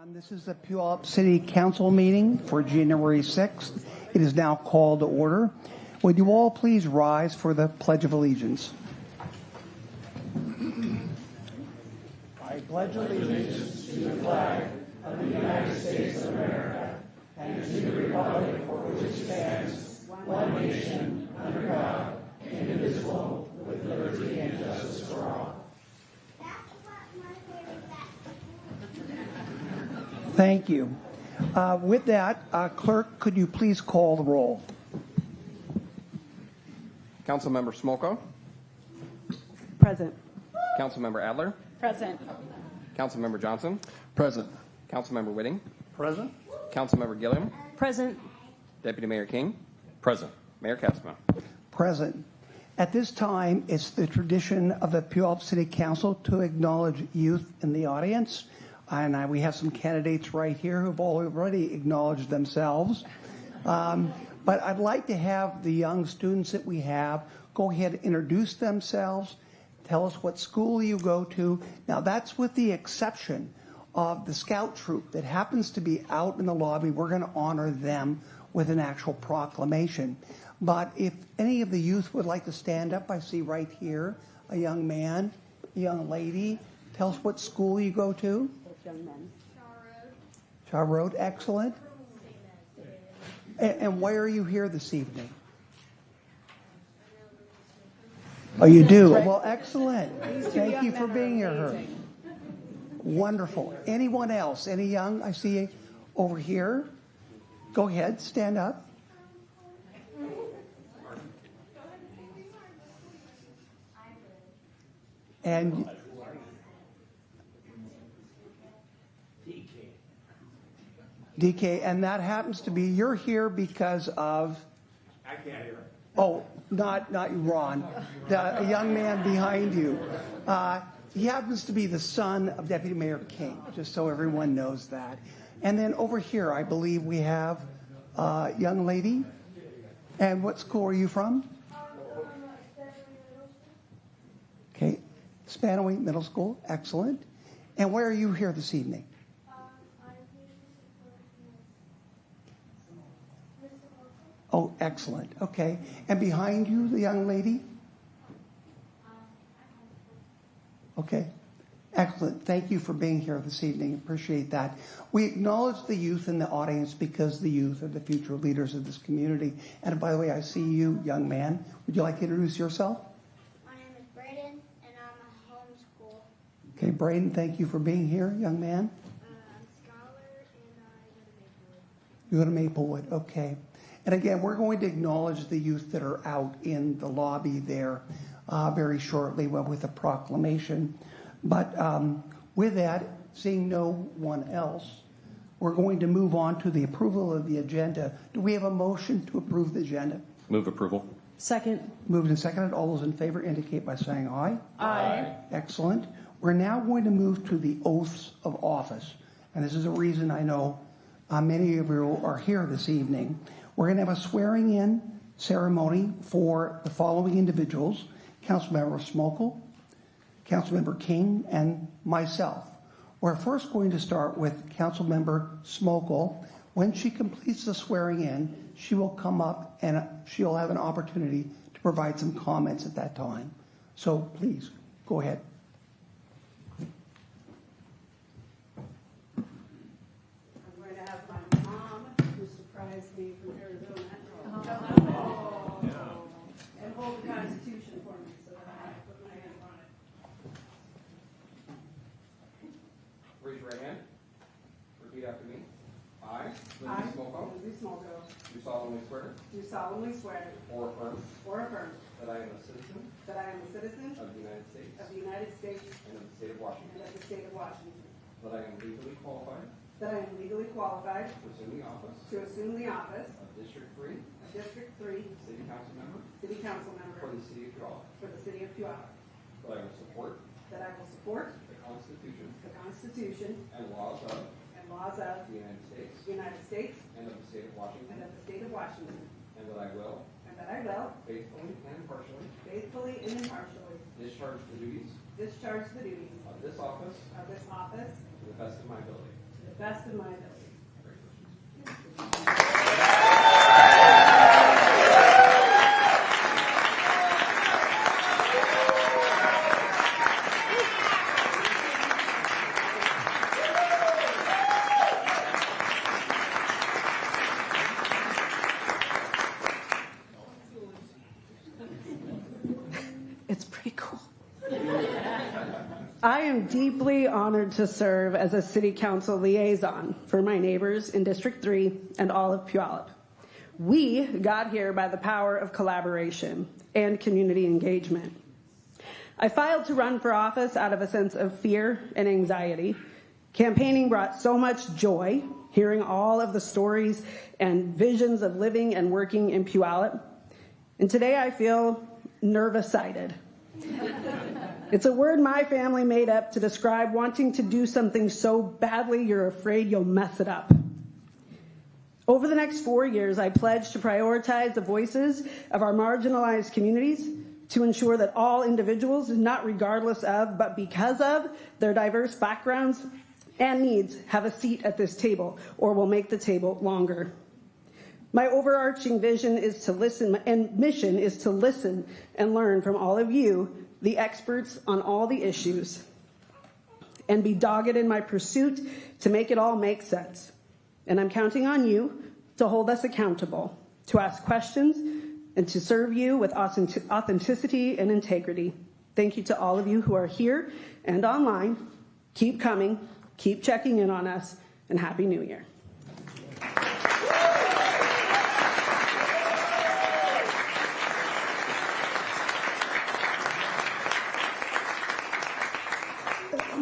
everyone. This is the Puyallup City Council meeting for January 6th. It is now called to order. Would you all please rise for the Pledge of Allegiance? I pledge allegiance to the flag of the United States of America and to the republic for which it stands, one nation, under God, indivisible, with liberty and justice for all. Thank you. With that, Clerk, could you please call the roll? Councilmember Smolko. Present. Councilmember Adler. Present. Councilmember Johnson. Present. Councilmember Whitting. Present. Councilmember Gilliam. Present. Deputy Mayor King. Present. Mayor Katzma. Present. At this time, it's the tradition of the Puyallup City Council to acknowledge youth in the audience. And we have some candidates right here who've already acknowledged themselves. But I'd like to have the young students that we have go ahead and introduce themselves, tell us what school you go to. Now, that's with the exception of the scout troop that happens to be out in the lobby. We're going to honor them with an actual proclamation. But if any of the youth would like to stand up, I see right here a young man, a young lady. Tell us what school you go to. Young men. Shaw Road, excellent. And why are you here this evening? Oh, you do? Well, excellent. Thank you for being here. Wonderful. Anyone else? Any young? I see over here. Go ahead, stand up. And DK, and that happens to be, you're here because of? I can't hear. Oh, not you, Ron. A young man behind you. He happens to be the son of Deputy Mayor King, just so everyone knows that. And then over here, I believe we have a young lady. And what school are you from? Okay, Spanaway Middle School, excellent. And why are you here this evening? Oh, excellent. Okay. And behind you, the young lady? Okay. Excellent. Thank you for being here this evening. Appreciate that. We acknowledge the youth in the audience because the youth are the future leaders of this community. And by the way, I see you, young man. Would you like to introduce yourself? My name is Braden, and I'm a homeschool. Okay, Braden, thank you for being here, young man. I'm Scholar, and I go to Maplewood. You go to Maplewood. Okay. And again, we're going to acknowledge the youth that are out in the lobby there very shortly with a proclamation. But with that, seeing no one else, we're going to move on to the approval of the agenda. Do we have a motion to approve the agenda? Move approval. Second. Moved and seconded. All those in favor indicate by saying aye. Aye. Excellent. We're now going to move to the oaths of office. And this is a reason I know many of you are here this evening. We're going to have a swearing-in ceremony for the following individuals: Councilmember Smolko, Councilmember King, and myself. We're first going to start with Councilmember Smolko. When she completes the swearing-in, she will come up and she'll have an opportunity to provide some comments at that time. So please, go ahead. I'm going to have my mom, who surprised me from Arizona, and hold the Constitution for me so that I have to put my hand on it. Raise your right hand. Repeat after me. I, I, Lindsay Smolko, Lindsay Smolko, do solemnly swear do solemnly swear or affirm or affirm that I am a citizen that I am a citizen of the United States of the United States and of the state of Washington, and of the state of Washington, that I am legally qualified to assume the office of District 3 District 3 City Council Member City Council member for the City of Puyallup, for the city of Puyallup, that I will support that I will support the Constitution and laws of laws of the United States the United States and of the state of Washington, and of the state of Washington, and that I will and that I will faithfully and impartially faithfully and impartially discharge the duties discharge the duties of this office of this office to the best of my ability. to the best of my ability. It's pretty cool. I am deeply honored to serve as a city council liaison for my neighbors in District 3 and all of Puyallup. We got here by the power of collaboration and community engagement. I filed to run for office out of a sense of fear and anxiety. Campaigning brought so much joy, hearing all of the stories and visions of living and working in Puyallup. And today I feel nervous-sided. It's a word my family made up to describe wanting to do something so badly you're afraid you'll mess it up. Over the next 4 years, I pledge to prioritize the voices of our marginalized communities to ensure that all individuals, not regardless of, but because of their diverse backgrounds and needs, have a seat at this table, or will make the table longer. My overarching vision is to listen, and mission is to listen and learn from all of you, the experts on all the issues, and be dogged in my pursuit to make it all make sense. And I'm counting on you to hold us accountable, to ask questions, and to serve you with authenticity and integrity. Thank you to all of you who are here and online. Keep coming, keep checking in on us, and Happy New Year.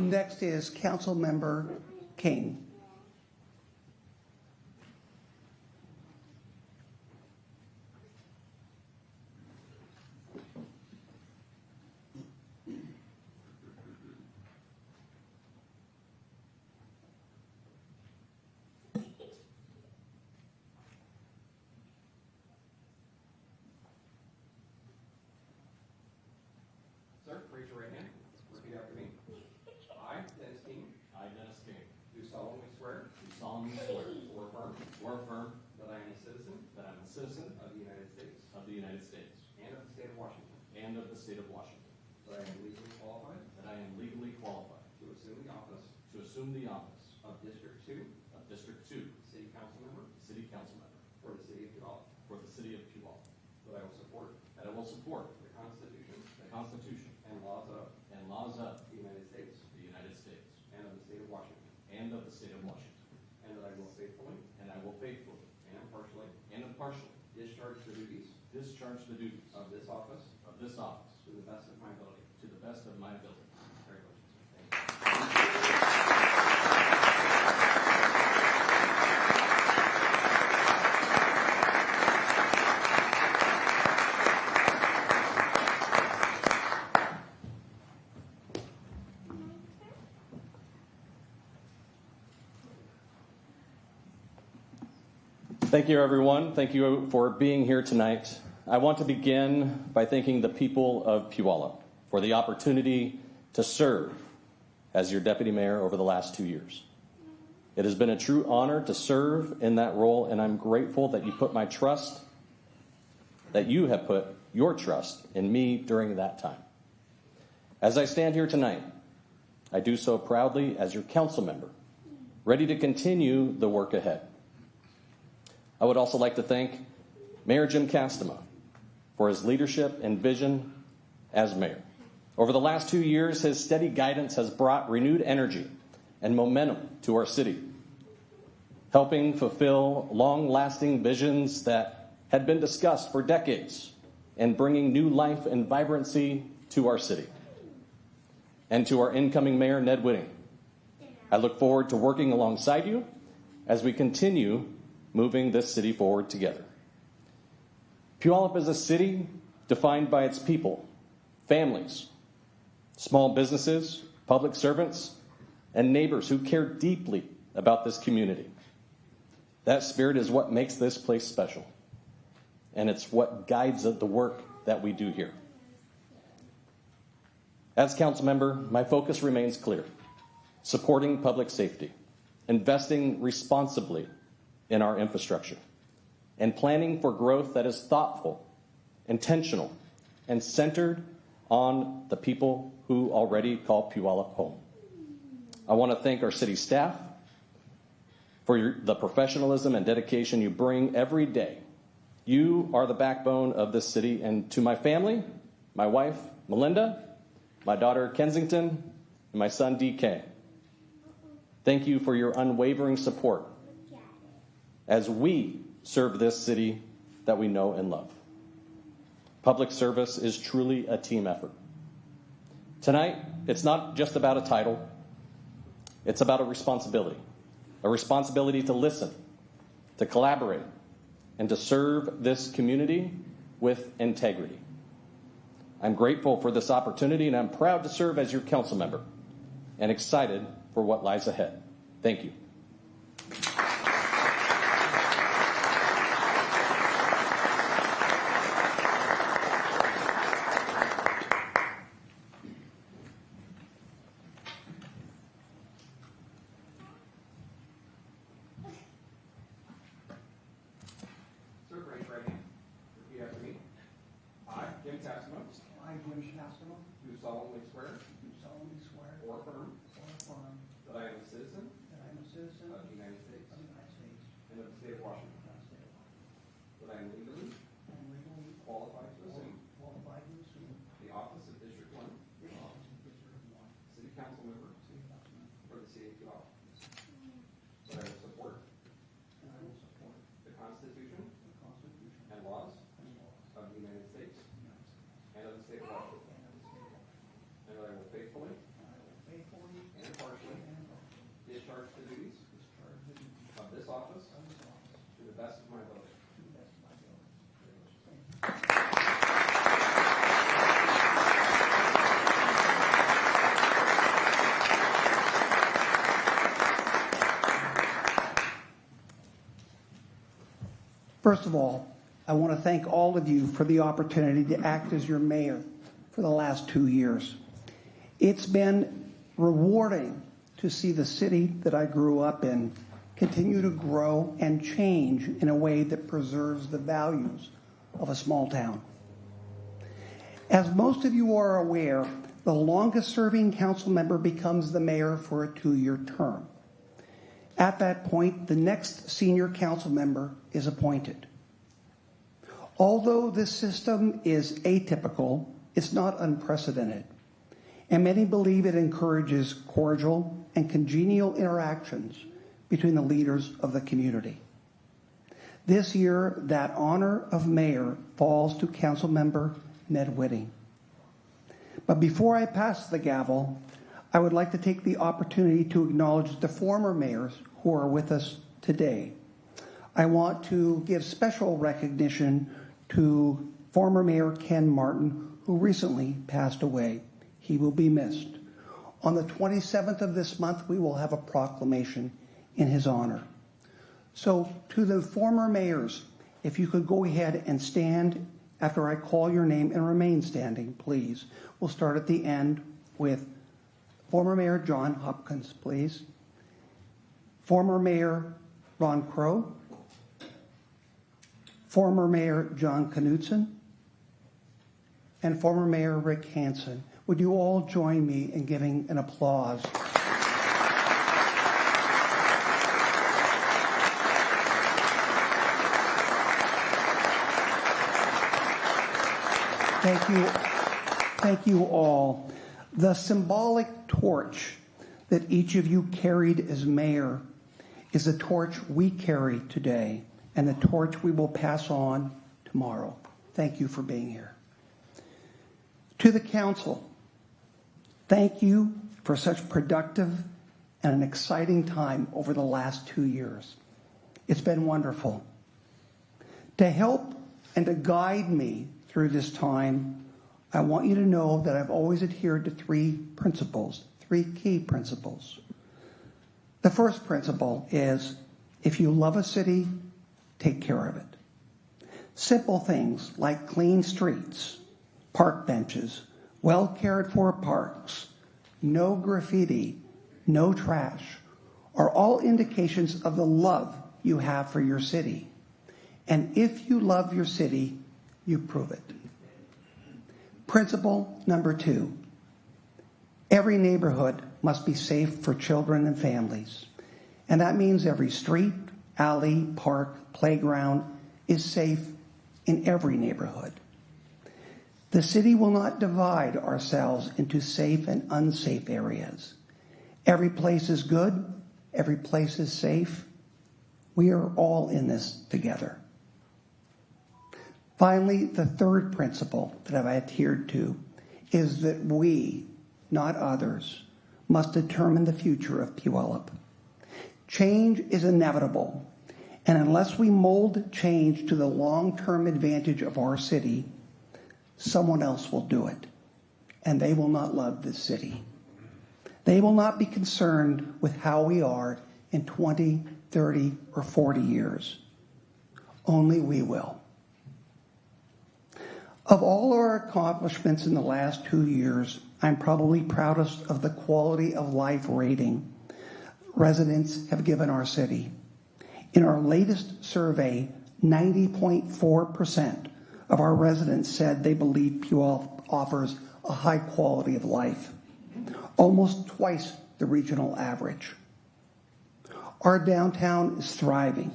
Next is Council Member Kane. Sir, raise your right hand. Repeat after me. I, Dennis King, do solemnly swear or affirm that I am a citizen of the United States and of the state of Washington, that I am legally qualified to assume the office of District 2 City Council Member for the city of Puyallup, that I will support the Constitution and laws of the United States and of the state of Washington, and that I will faithfully and impartially discharge the duties of this office to the best of my ability. Congratulations. Thank you, everyone. Thank you for being here tonight. I want to begin by thanking the people of Puyallup for the opportunity to serve as your deputy mayor over the last 2 years. It has been a true honor to serve in that role, and I'm grateful that you have put your trust in me during that time. As I stand here tonight, I do so proudly as your council member, ready to continue the work ahead. I would also like to thank Mayor Jim Castema for his leadership and vision as mayor. Over the last 2 years, his steady guidance has brought renewed energy and momentum to our city, helping fulfill long-lasting visions that had been discussed for decades and bringing new life and vibrancy to our city. And to our incoming mayor, Ned Whitting, I look forward to working alongside you as we continue moving this city forward together. Puyallup is a city defined by its people, families, small businesses, public servants, and neighbors who care deeply about this community. That spirit is what makes this place special, and it's what guides the work that we do here. As council member, my focus remains clear: supporting public safety, investing responsibly in our infrastructure, and planning for growth that is thoughtful, intentional, and centered on the people who already call Puyallup home. I want to thank our city staff for the professionalism and dedication you bring every day. You are the backbone of this city. And to my family, my wife, Melinda, my daughter, Kensington, and my son, DK, thank you for your unwavering support as we serve this city that we know and love. Public service is truly a team effort. Tonight, it's not just about a title. It's about a responsibility to listen, to collaborate, and to serve this community with integrity. I'm grateful for this opportunity, and I'm proud to serve as your council member and excited for what lies ahead. Thank you. Sir, raise your right hand. Repeat after me. I, Jim Tassimo, I, Jim Shastama, do solemnly swear do solemnly swear or affirm or affirm that I am a citizen that I am a citizen of the United States of the United States and of the state of Washington, and of the state of Washington, that I am legally and legally qualified to assume qualified to assume the office of District 1 the office of District 1 City Council Member City Council Member, for the city of Puyallup. That I will support and I will support the Constitution the Constitution and laws and laws of the United States of the United States and of the state of Washington, and of the state of Washington, and that I will faithfully and I will faithfully and impartially and impartially discharge the duties discharge the duties of this office of this office to the best of my ability. to the best of my ability. Thank you. First of all, I want to thank all of you for the opportunity to act as your mayor for the last 2 years. It's been rewarding to see the city that I grew up in continue to grow and change in a way that preserves the values of a small town. As most of you are aware, the longest serving council member becomes the mayor for a 2-year term. At that point, the next senior council member is appointed. Although this system is atypical, it's not unprecedented, and many believe it encourages cordial and congenial interactions between the leaders of the community. This year, that honor of mayor falls to council member Ned Whitting. But before I pass the gavel, I would like to take the opportunity to acknowledge the former mayors who are with us today. I want to give special recognition to former Mayor Ken Martin, who recently passed away. He will be missed. On the 27th of this month, we will have a proclamation in his honor. So to the former mayors, if you could go ahead and stand after I call your name and remain standing, please. We'll start at the end with former Mayor John Hopkins, please. Former Mayor Ron Crow. Former Mayor John Knutson. And former Mayor Rick Hansen. Would you all join me in giving an applause? Thank you. Thank you all. The symbolic torch that each of you carried as mayor is a torch we carry today and the torch we will pass on tomorrow. Thank you for being here. To the council, thank you for such productive and an exciting time over the last 2 years. It's been wonderful. To help and to guide me through this time, I want you to know that I've always adhered to 3 principles, 3 key principles. The first principle is, if you love a city, take care of it. Simple things like clean streets, park benches, well cared for parks, no graffiti, no trash, are all indications of the love you have for your city. And if you love your city, you prove it. Principle number 2, every neighborhood must be safe for children and families. And that means every street, alley, park, playground is safe in every neighborhood. The city will not divide ourselves into safe and unsafe areas. Every place is good. Every place is safe. We are all in this together. Finally, the third principle that I've adhered to is that we, not others, must determine the future of Puyallup. Change is inevitable, and unless we mold change to the long-term advantage of our city, someone else will do it, and they will not love this city. They will not be concerned with how we are in 20, 30, or 40 years. Only we will. Of all our accomplishments in the last 2 years, I'm probably proudest of the quality of life rating residents have given our city. In our latest survey, 90.4% of our residents said they believe Puyallup offers a high quality of life, almost twice the regional average. Our downtown is thriving.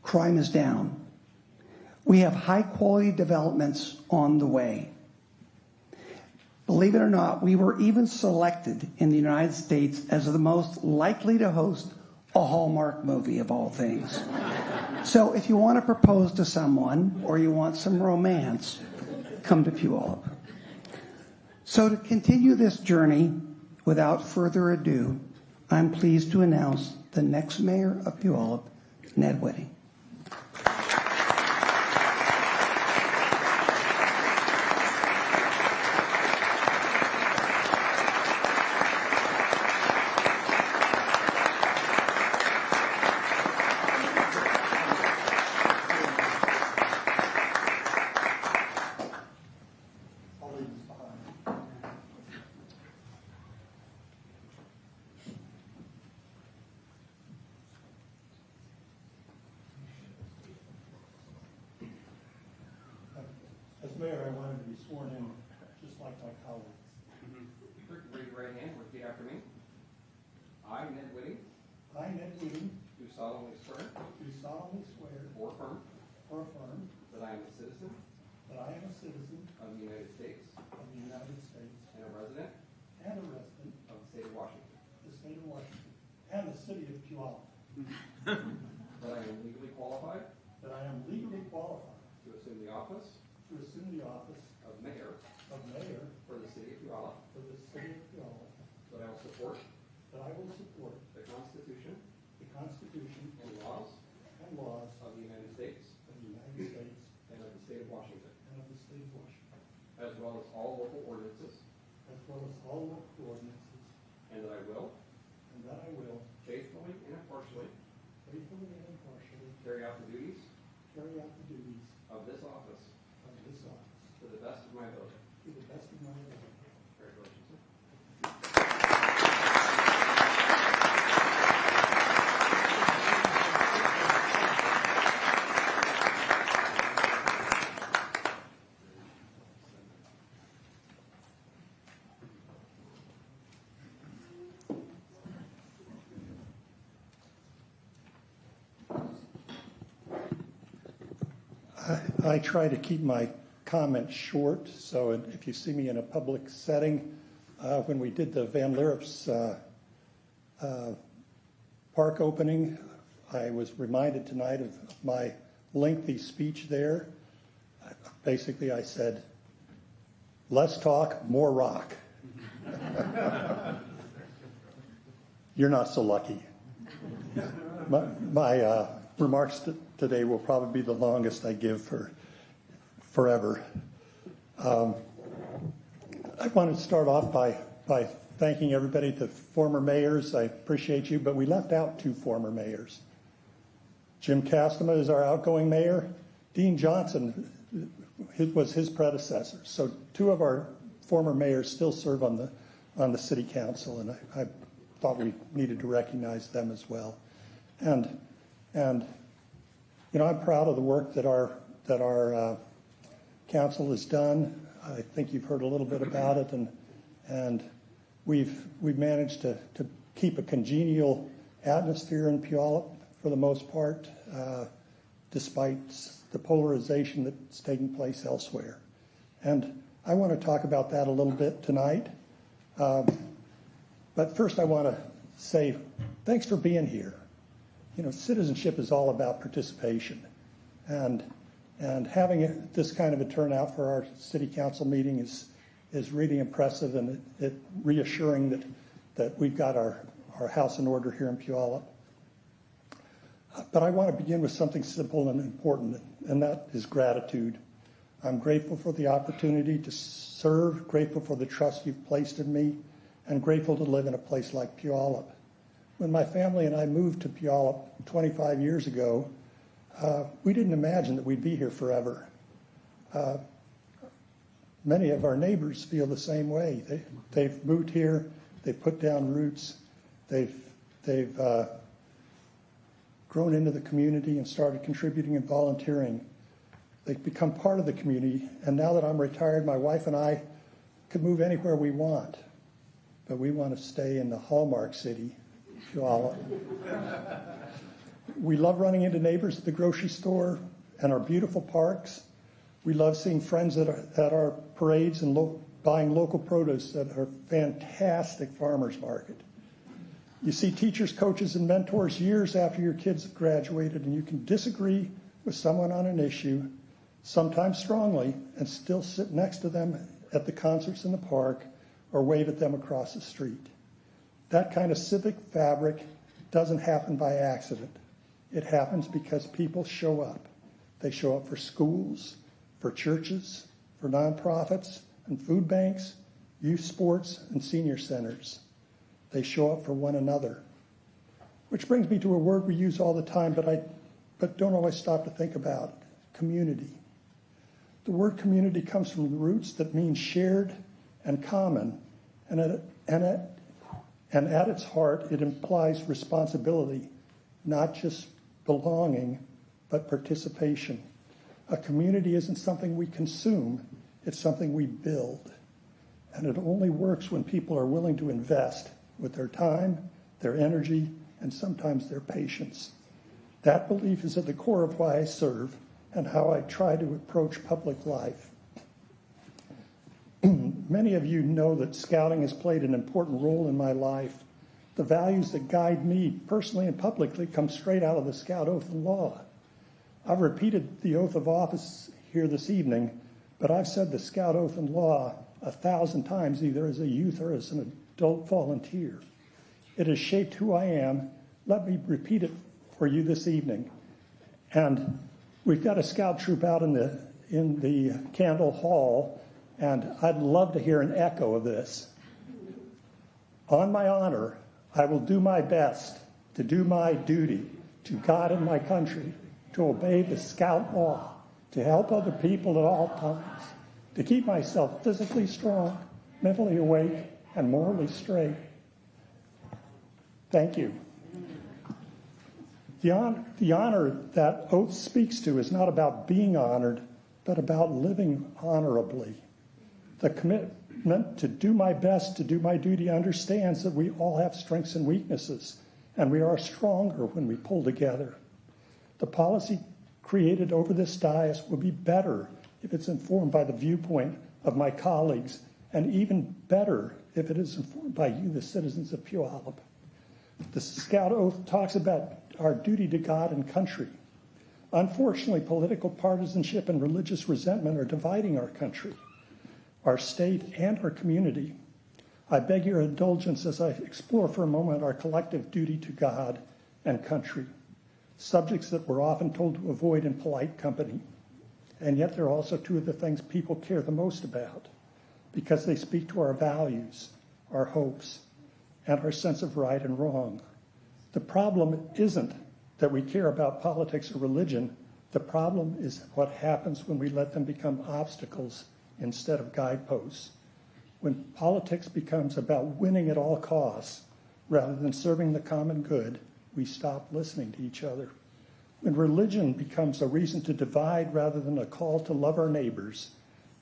Crime is down. We have high quality developments on the way. Believe it or not, we were even selected in the United States as the most likely to host a Hallmark movie of all things. So if you want to propose to someone or you want some romance, come to Puyallup. So to continue this journey, without further ado, I'm pleased to announce the next mayor of Puyallup, Ned Whitting. As mayor, I wanted to be sworn in just like my colleagues. Raise your right hand and repeat after me. I, Ned Whitting, I, Ned Whitting, do solemnly swear do solemnly swear or affirm or affirm that I am a citizen that I am a citizen of the United States of the United States and a resident and a resident of the state of Washington, of the state of Washington and the city of Puyallup, that I am legally qualified that I am legally qualified to assume the office to assume the office of mayor of mayor for the city of Puyallup, for the city of Puyallup, that I will support that I will support the Constitution the Constitution and laws and laws of the United States of the United States and of the state of Washington, and of the state of Washington, as well as all local ordinances, as well as all local ordinances, and that I will and that I will faithfully and impartially faithfully and impartially carry out the duties carry out the duties of this office of this office to the best of my ability. to the best of my ability. Congratulations, sir. I try to keep my comments short, so if you see me in a public setting, when we did the Van Lierup's park opening, I was reminded tonight of my lengthy speech there. Basically, I said, less talk, more rock. You're not so lucky. My remarks today will probably be the longest I give for forever. I want to start off by thanking everybody, the former mayors. I appreciate you, but we left out 2 former mayors. Jim Castema is our outgoing mayor. Dean Johnson was his predecessor. So 2 of our former mayors still serve on the city council, and thought we needed to recognize them as well. And I'm proud of the work that our council has done. I think you've heard a little bit about it, and we've managed to keep a congenial atmosphere in Puyallup for the most part, despite the polarization that's taking place elsewhere. And I want to talk about that a little bit tonight. But first I want to say thanks for being here. Citizenship is all about participation. And having this kind of a turnout for our city council meeting is really impressive, and it reassuring that we've got our house in order here in Puyallup. But I want to begin with something simple and important, and that is gratitude. I'm grateful for the opportunity to serve, grateful for the trust you've placed in me, and grateful to live in a place like Puyallup. When my family and I moved to Puyallup 25 years ago, we didn't imagine that we'd be here forever. Many of our neighbors feel the same way. They've moved here, they've put down roots, they've grown into the community and started contributing and volunteering. They've become part of the community, and now that I'm retired, my wife and I can move anywhere we want, but we want to stay in the hallmark city, Puyallup. We love running into neighbors at the grocery store and our beautiful parks. We love seeing friends at our parades and buying local produce at our fantastic farmers market. You see teachers, coaches, and mentors years after your kids have graduated, and you can disagree with someone on an issue, sometimes strongly, and still sit next to them at the concerts in the park or wave at them across the street. That kind of civic fabric doesn't happen by accident. It happens because people show up. They show up for schools, for churches, for nonprofits and food banks, youth sports, and senior centers. They show up for one another. Which brings me to a word we use all the time, but don't always stop to think about: community. The word community comes from the roots that mean shared and common, and at its heart, it implies responsibility, not just belonging, but participation. A community isn't something we consume, it's something we build. And it only works when people are willing to invest with their time, their energy, and sometimes their patience. That belief is at the core of why I serve and how I try to approach public life. Many of you know that scouting has played an important role in my life. The values that guide me personally and publicly come straight out of the Scout Oath and Law. I've repeated the oath of office here this evening, but I've said the Scout Oath and Law 1,000 times, either as a youth or as an adult volunteer. It has shaped who I am. Let me repeat it for you this evening. And we've got a scout troop out in the Candle Hall, and I'd love to hear an echo of this. On my honor, I will do my best to do my duty to God and my country, to obey the Scout Law, to help other people at all times, to keep myself physically strong, mentally awake, and morally straight. Thank you. The honor that oath speaks to is not about being honored, but about living honorably. The commitment to do my best, to do my duty, understands that we all have strengths and weaknesses, and we are stronger when we pull together. The policy created over this dais will be better if it's informed by the viewpoint of my colleagues, and even better if it is informed by you, the citizens of Puyallup. The Scout Oath talks about our duty to God and country. Unfortunately, political partisanship and religious resentment are dividing our country, our state, and our community. I beg your indulgence as I explore for a moment our collective duty to God and country, subjects that we're often told to avoid in polite company. And yet they're also two of the things people care the most about, because they speak to our values, our hopes, and our sense of right and wrong. The problem isn't that we care about politics or religion. The problem is what happens when we let them become obstacles instead of guideposts. When politics becomes about winning at all costs, rather than serving the common good, we stop listening to each other. When religion becomes a reason to divide rather than a call to love our neighbors,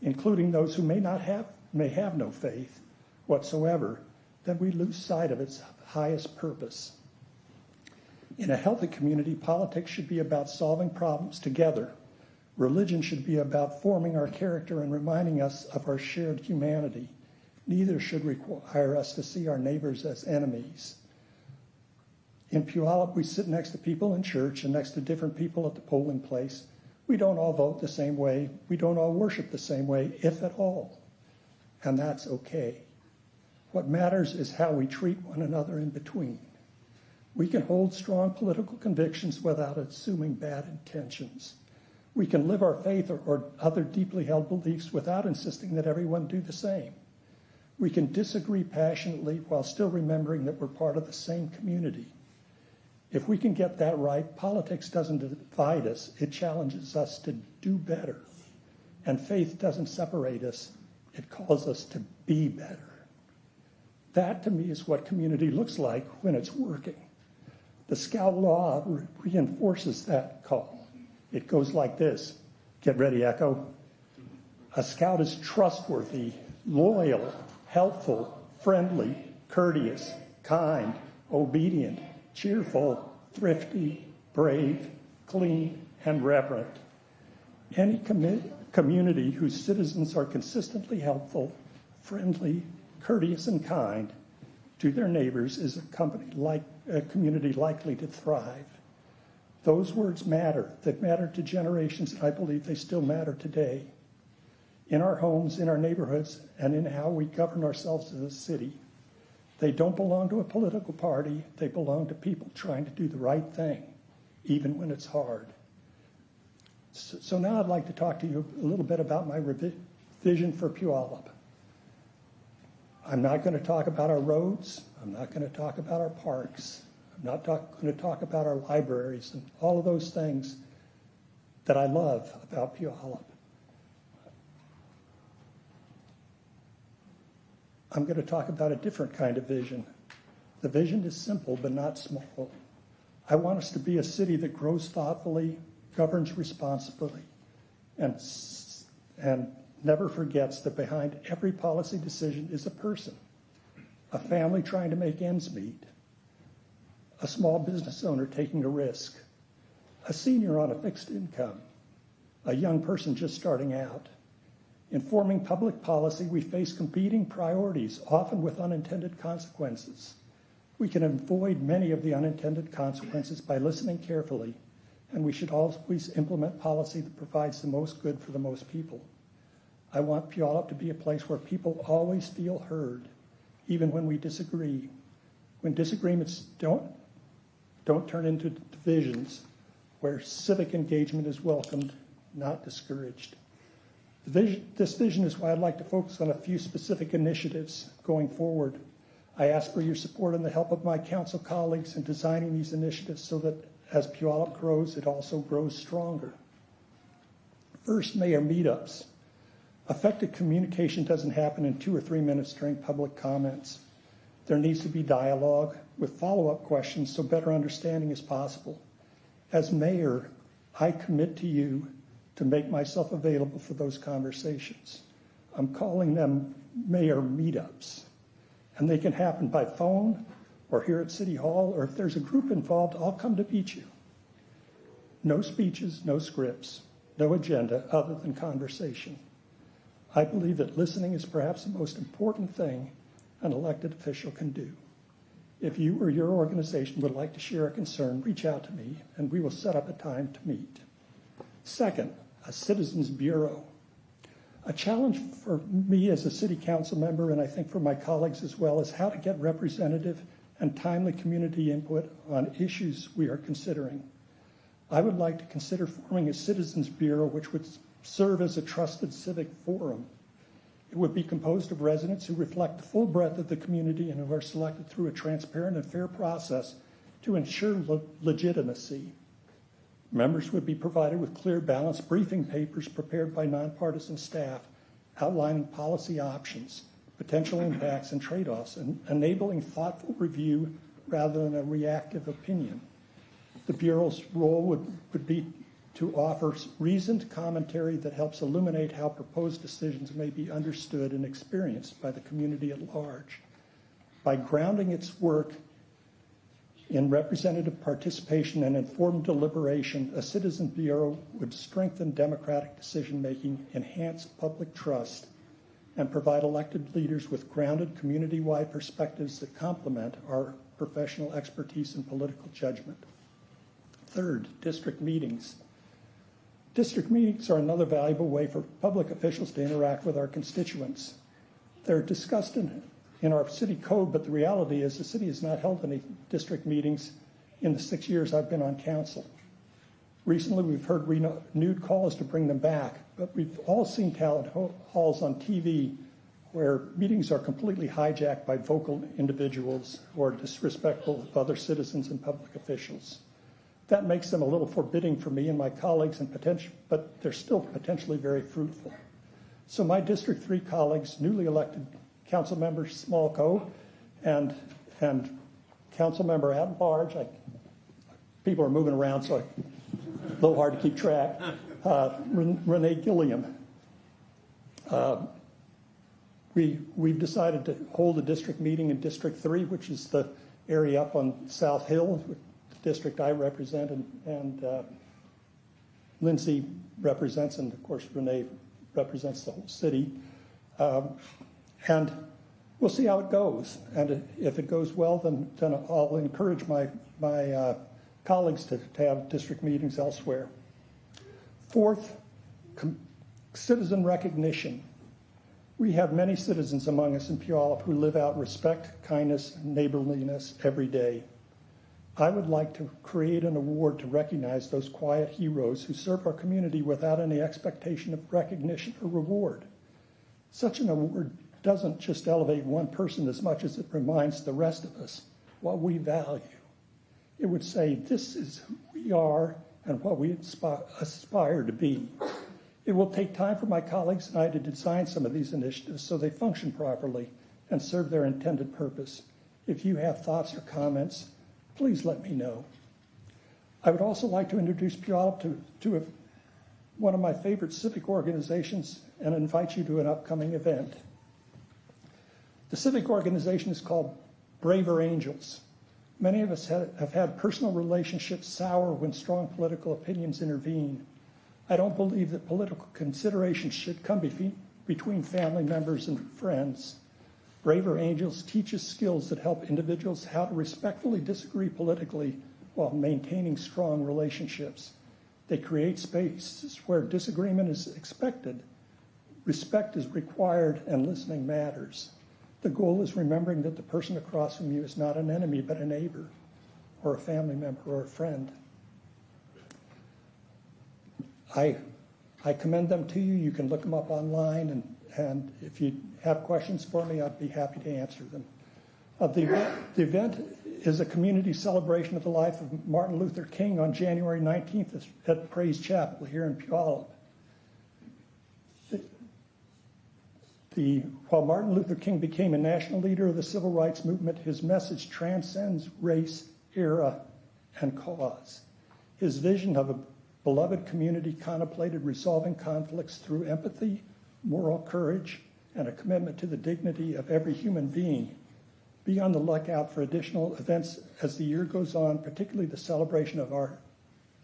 including those who may have no faith whatsoever, then we lose sight of its highest purpose. In a healthy community, politics should be about solving problems together. Religion should be about forming our character and reminding us of our shared humanity. Neither should require us to see our neighbors as enemies. In Puyallup, we sit next to people in church and next to different people at the polling place. We don't all vote the same way. We don't all worship the same way, if at all. And that's okay. What matters is how we treat one another in between. We can hold strong political convictions without assuming bad intentions. We can live our faith or other deeply held beliefs without insisting that everyone do the same. We can disagree passionately while still remembering that we're part of the same community. If we can get that right, politics doesn't divide us, it challenges us to do better. And faith doesn't separate us, it calls us to be better. That, to me, is what community looks like when it's working. The Scout Law reinforces that call. It goes like this. Get ready, Echo. A Scout is trustworthy, loyal, helpful, friendly, courteous, kind, obedient, cheerful, thrifty, brave, clean, and reverent. Any community whose citizens are consistently helpful, friendly, courteous, and kind to their neighbors is a community likely to thrive. Those words matter. They've mattered to generations, and I believe they still matter today. In our homes, in our neighborhoods, and in how we govern ourselves as a city. They don't belong to a political party. They belong to people trying to do the right thing, even when it's hard. So now I'd like to talk to you a little bit about my vision for Puyallup. I'm not going to talk about our roads. I'm not going to talk about our parks. I'm not going to talk about our libraries and all of those things that I love about Puyallup. I'm going to talk about a different kind of vision. The vision is simple but not small. I want us to be a city that grows thoughtfully, governs responsibly, and never forgets that behind every policy decision is a person, a family trying to make ends meet, a small business owner taking a risk, a senior on a fixed income, a young person just starting out. In forming public policy, we face competing priorities, often with unintended consequences. We can avoid many of the unintended consequences by listening carefully, and we should always implement policy that provides the most good for the most people. I want Puyallup to be a place where people always feel heard, even when we disagree. When disagreements don't turn into divisions, where civic engagement is welcomed, not discouraged. This vision is why I'd like to focus on a few specific initiatives going forward. I ask for your support and the help of my council colleagues in designing these initiatives so that as Puyallup grows, it also grows stronger. First, mayor meetups. Effective communication doesn't happen in 2 or 3 minutes during public comments. There needs to be dialogue with follow-up questions so better understanding is possible. As mayor, I commit to you to make myself available for those conversations. I'm calling them mayor meetups, and they can happen by phone or here at City Hall, or if there's a group involved, I'll come to meet you. No speeches, no scripts, no agenda other than conversation. I believe that listening is perhaps the most important thing an elected official can do. If you or your organization would like to share a concern, reach out to me, and we will set up a time to meet. Second, a Citizens Bureau. A challenge for me as a city council member, and I think for my colleagues as well, is how to get representative and timely community input on issues we are considering. I would like to consider forming a Citizens Bureau which would serve as a trusted civic forum. It would be composed of residents who reflect the full breadth of the community and who are selected through a transparent and fair process to ensure legitimacy. Members would be provided with clear, balanced briefing papers prepared by nonpartisan staff outlining policy options, potential impacts and trade-offs, and enabling thoughtful review rather than a reactive opinion. The Bureau's role would be to offer reasoned commentary that helps illuminate how proposed decisions may be understood and experienced by the community at large. By grounding its work in representative participation and informed deliberation, a Citizen Bureau would strengthen democratic decision-making, enhance public trust, and provide elected leaders with grounded community-wide perspectives that complement our professional expertise and political judgment. Third, district meetings. District meetings are another valuable way for public officials to interact with our constituents. They're discussed in our city code, but the reality is the city has not held any district meetings in the 6 years I've been on council. Recently, we've heard renewed calls to bring them back, but we've all seen town halls on TV where meetings are completely hijacked by vocal individuals who are disrespectful of other citizens and public officials. That makes them a little forbidding for me and my colleagues, but they're still potentially very fruitful. So my District 3 colleagues, newly elected Council Member Smallco and Council Member at large, people are moving around, so a little hard to keep track, Renee Gilliam. We've decided to hold a district meeting in District 3, which is the area up on South Hill, the district I represent, and Lindsay represents, and of course Renee represents the whole city. And we'll see how it goes. And if it goes well, then I'll encourage my colleagues to have district meetings elsewhere. Fourth, citizen recognition. We have many citizens among us in Puyallup who live out respect, kindness, and neighborliness every day. I would like to create an award to recognize those quiet heroes who serve our community without any expectation of recognition or reward. Such an award doesn't just elevate one person as much as it reminds the rest of us what we value. It would say, this is who we are and what we aspire to be. It will take time for my colleagues and I to design some of these initiatives so they function properly and serve their intended purpose. If you have thoughts or comments, please let me know. I would also like to introduce Puyallup to one of my favorite civic organizations and invite you to an upcoming event. The civic organization is called Braver Angels. Many of us have had personal relationships sour when strong political opinions intervene. I don't believe that political considerations should come between family members and friends. Braver Angels teaches skills that help individuals how to respectfully disagree politically while maintaining strong relationships. They create spaces where disagreement is expected, respect is required, and listening matters. The goal is remembering that the person across from you is not an enemy, but a neighbor, or a family member, or a friend. I commend them to you. You can look them up online, and if you have questions for me, I'd be happy to answer them. The event is a community celebration of the life of Martin Luther King on January 19th at Praise Chapel here in Puyallup. While Martin Luther King became a national leader of the civil rights movement, his message transcends race, era, and cause. His vision of a beloved community contemplated resolving conflicts through empathy, moral courage, and a commitment to the dignity of every human being. Be on the lookout for additional events as the year goes on, particularly the celebration of our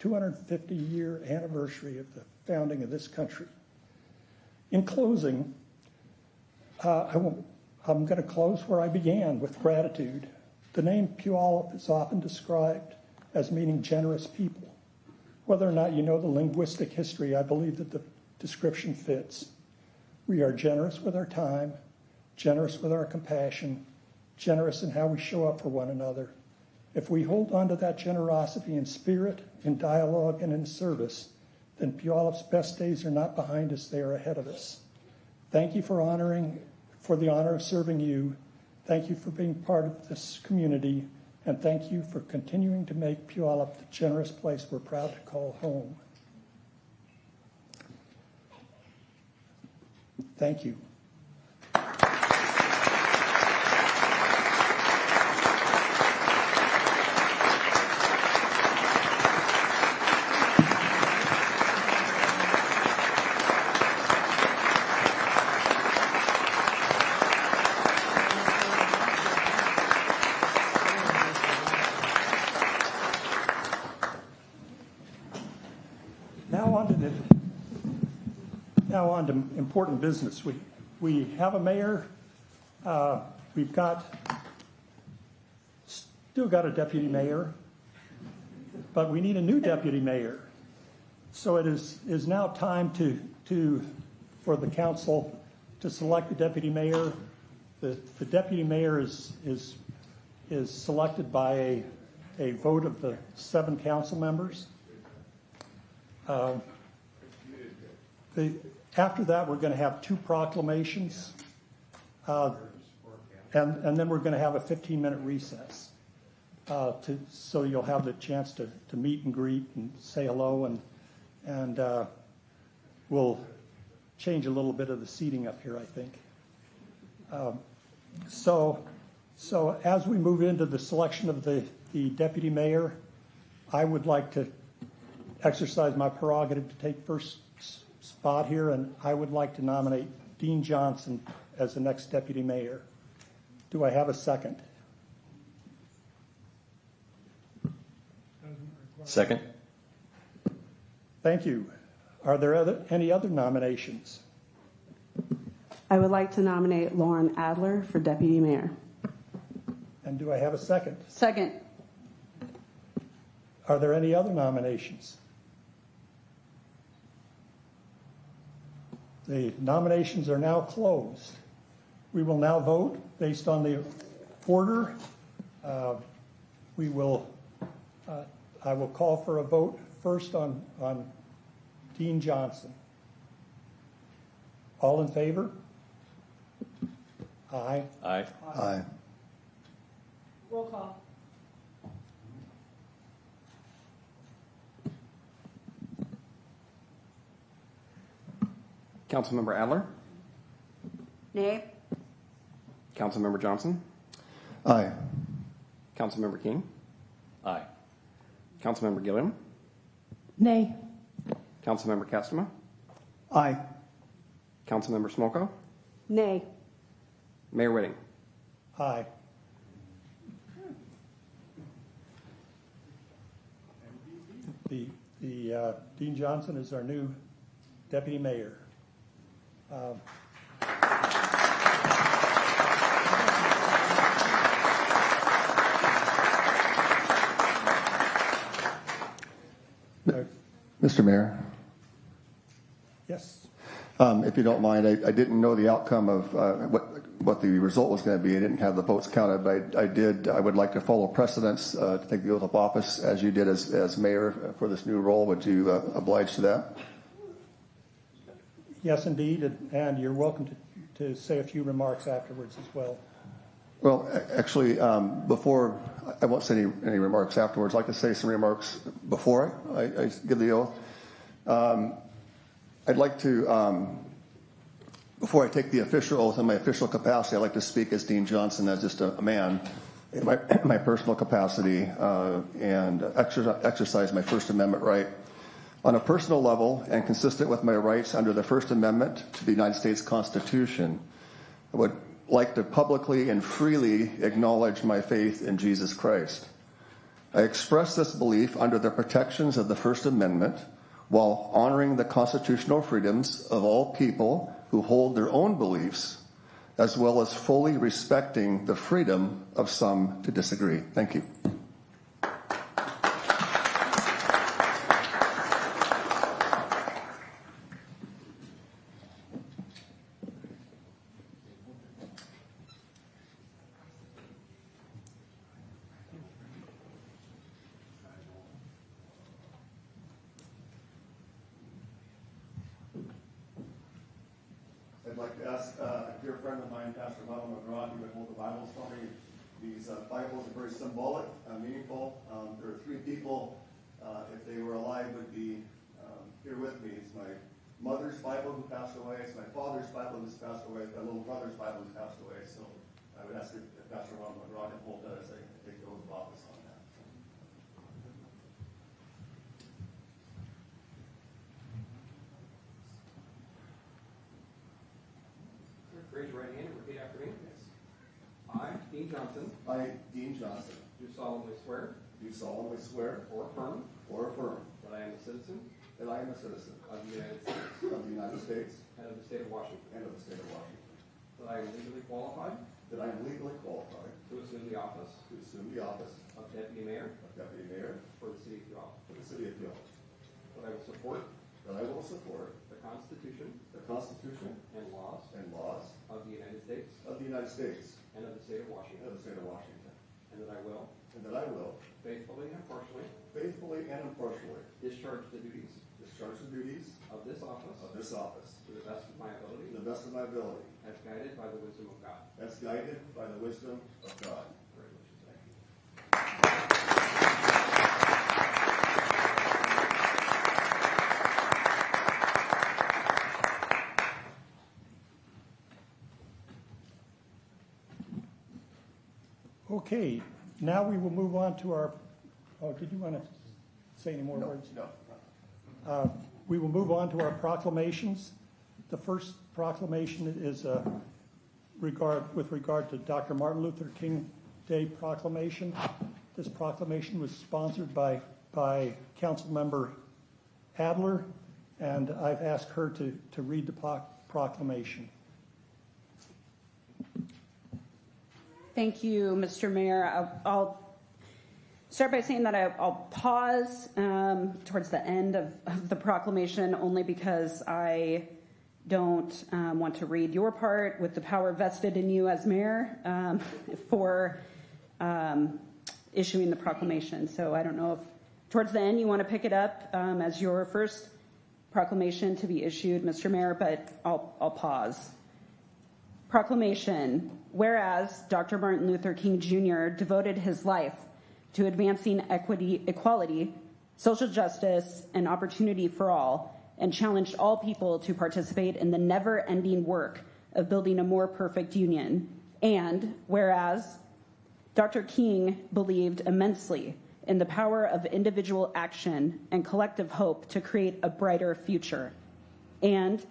250-year anniversary of the founding of this country. In closing, I'm going to close where I began, with gratitude. The name Puyallup is often described as meaning generous people. Whether or not you know the linguistic history, I believe that the description fits. We are generous with our time, generous with our compassion, generous in how we show up for one another. If we hold on to that generosity in spirit, in dialogue, and in service, then Puyallup's best days are not behind us, they are ahead of us. Thank you for the honor of serving you. Thank you for being part of this community, and thank you for continuing to make Puyallup the generous place we're proud to call home. Thank you. Now on to important business. We have a mayor. We've still got a deputy mayor, but we need a new deputy mayor. So it is now time for the council to select a deputy mayor. The deputy mayor is selected by a vote of the 7 council members. After that, we're going to have 2 proclamations, and then we're going to have a 15-minute recess. So you'll have the chance to meet and greet and say hello, and we'll change a little bit of the seating up here, I think. So as we move into the selection of the deputy mayor, I would like to exercise my prerogative to take first spot here, and I would like to nominate Dean Johnson as the next deputy mayor. Do I have a second? Second. Thank you. Are there any other nominations? I would like to nominate Lauren Adler for deputy mayor. And do I have a second? Second. Are there any other nominations? The nominations are now closed. We will now vote based on the order. I will call for a vote first on Dean Johnson. All in favor? Aye. Aye. Aye. Roll call. Councilmember Adler, Nay. Councilmember Johnson, Aye. Councilmember King, Aye. Councilmember Gilliam, Nay. Councilmember Castema, Aye. Councilmember Smolko, Nay. Mayor Whitting. Aye. Dean Johnson is our new deputy mayor. Mr. Mayor, Yes. if you don't mind, I didn't know the outcome of what the result was going to be. I didn't have the votes counted, but I would like to follow precedence to take the oath of office as you did as mayor for this new role. Would you oblige to that? Yes, indeed, and you're welcome to say a few remarks afterwards as well. Well, actually, before I won't say any remarks afterwards. I'd like to say some remarks before I give the oath. I'd like to, before I take the official oath in my official capacity, I'd like to speak as Dean Johnson, as just a man in my personal capacity, and exercise my First Amendment right. On a personal level and consistent with my rights under the First Amendment to the United States Constitution, I would like to publicly and freely acknowledge my faith in Jesus Christ. I express this belief under the protections of the First Amendment while honoring the constitutional freedoms of all people who hold their own beliefs, as well as fully respecting the freedom of some to disagree. Thank you. I'd like to ask a dear friend of mine, Pastor Bob McGraw, who would hold the Bibles for me. These Bibles are very symbolic, meaningful. There are 3 people, if they were alive, would be here with me. It's my mother's Bible who passed away. It's my father's Bible who's passed away. It's my little brother's Bible who's passed away. So I would ask if Pastor Bob McGraw can hold that as I take the oath of office on that. Raise your right hand and repeat after me. I, Dean Johnson, I, Dean Johnson, do solemnly swear do solemnly swear or affirm or affirm that I am a citizen that I am a citizen of the United States of the United States and of the state of Washington, and of the state of Washington, that I am legally qualified that I am legally qualified to assume the office to assume the office of Deputy Mayor of Deputy Mayor for the City of Puyallup, for the City of Puyallup, that I will support that I will support the Constitution the Constitution and laws and laws of the United States of the United States and of the state of and Washington, of the state of Washington, and that I will faithfully and impartially discharge the duties discharge the duties of this office of this office to the best of my to ability, the best of my ability, as guided by the wisdom of God. as guided by the wisdom of God. Congratulations. Thank you. Okay, now we will move on to our, oh, did you want to say any more words? No. We will move on to our proclamations. The first proclamation is with regard to Dr. Martin Luther King Day proclamation. This proclamation was sponsored by Councilmember Adler, and I've asked her to read the proclamation. Thank you, Mr. Mayor. I'll start by saying that I'll pause towards the end of the proclamation only because I don't want to read your part with the power vested in you as mayor for issuing the proclamation. So I don't know if towards the end you want to pick it up as your first proclamation to be issued, Mr. Mayor, but I'll pause. Proclamation. Whereas Dr. Martin Luther King Jr. devoted his life to advancing equality, social justice, and opportunity for all, and challenged all people to participate in the never-ending work of building a more perfect union. And whereas Dr. King believed immensely in the power of individual action and collective hope to create a brighter future. And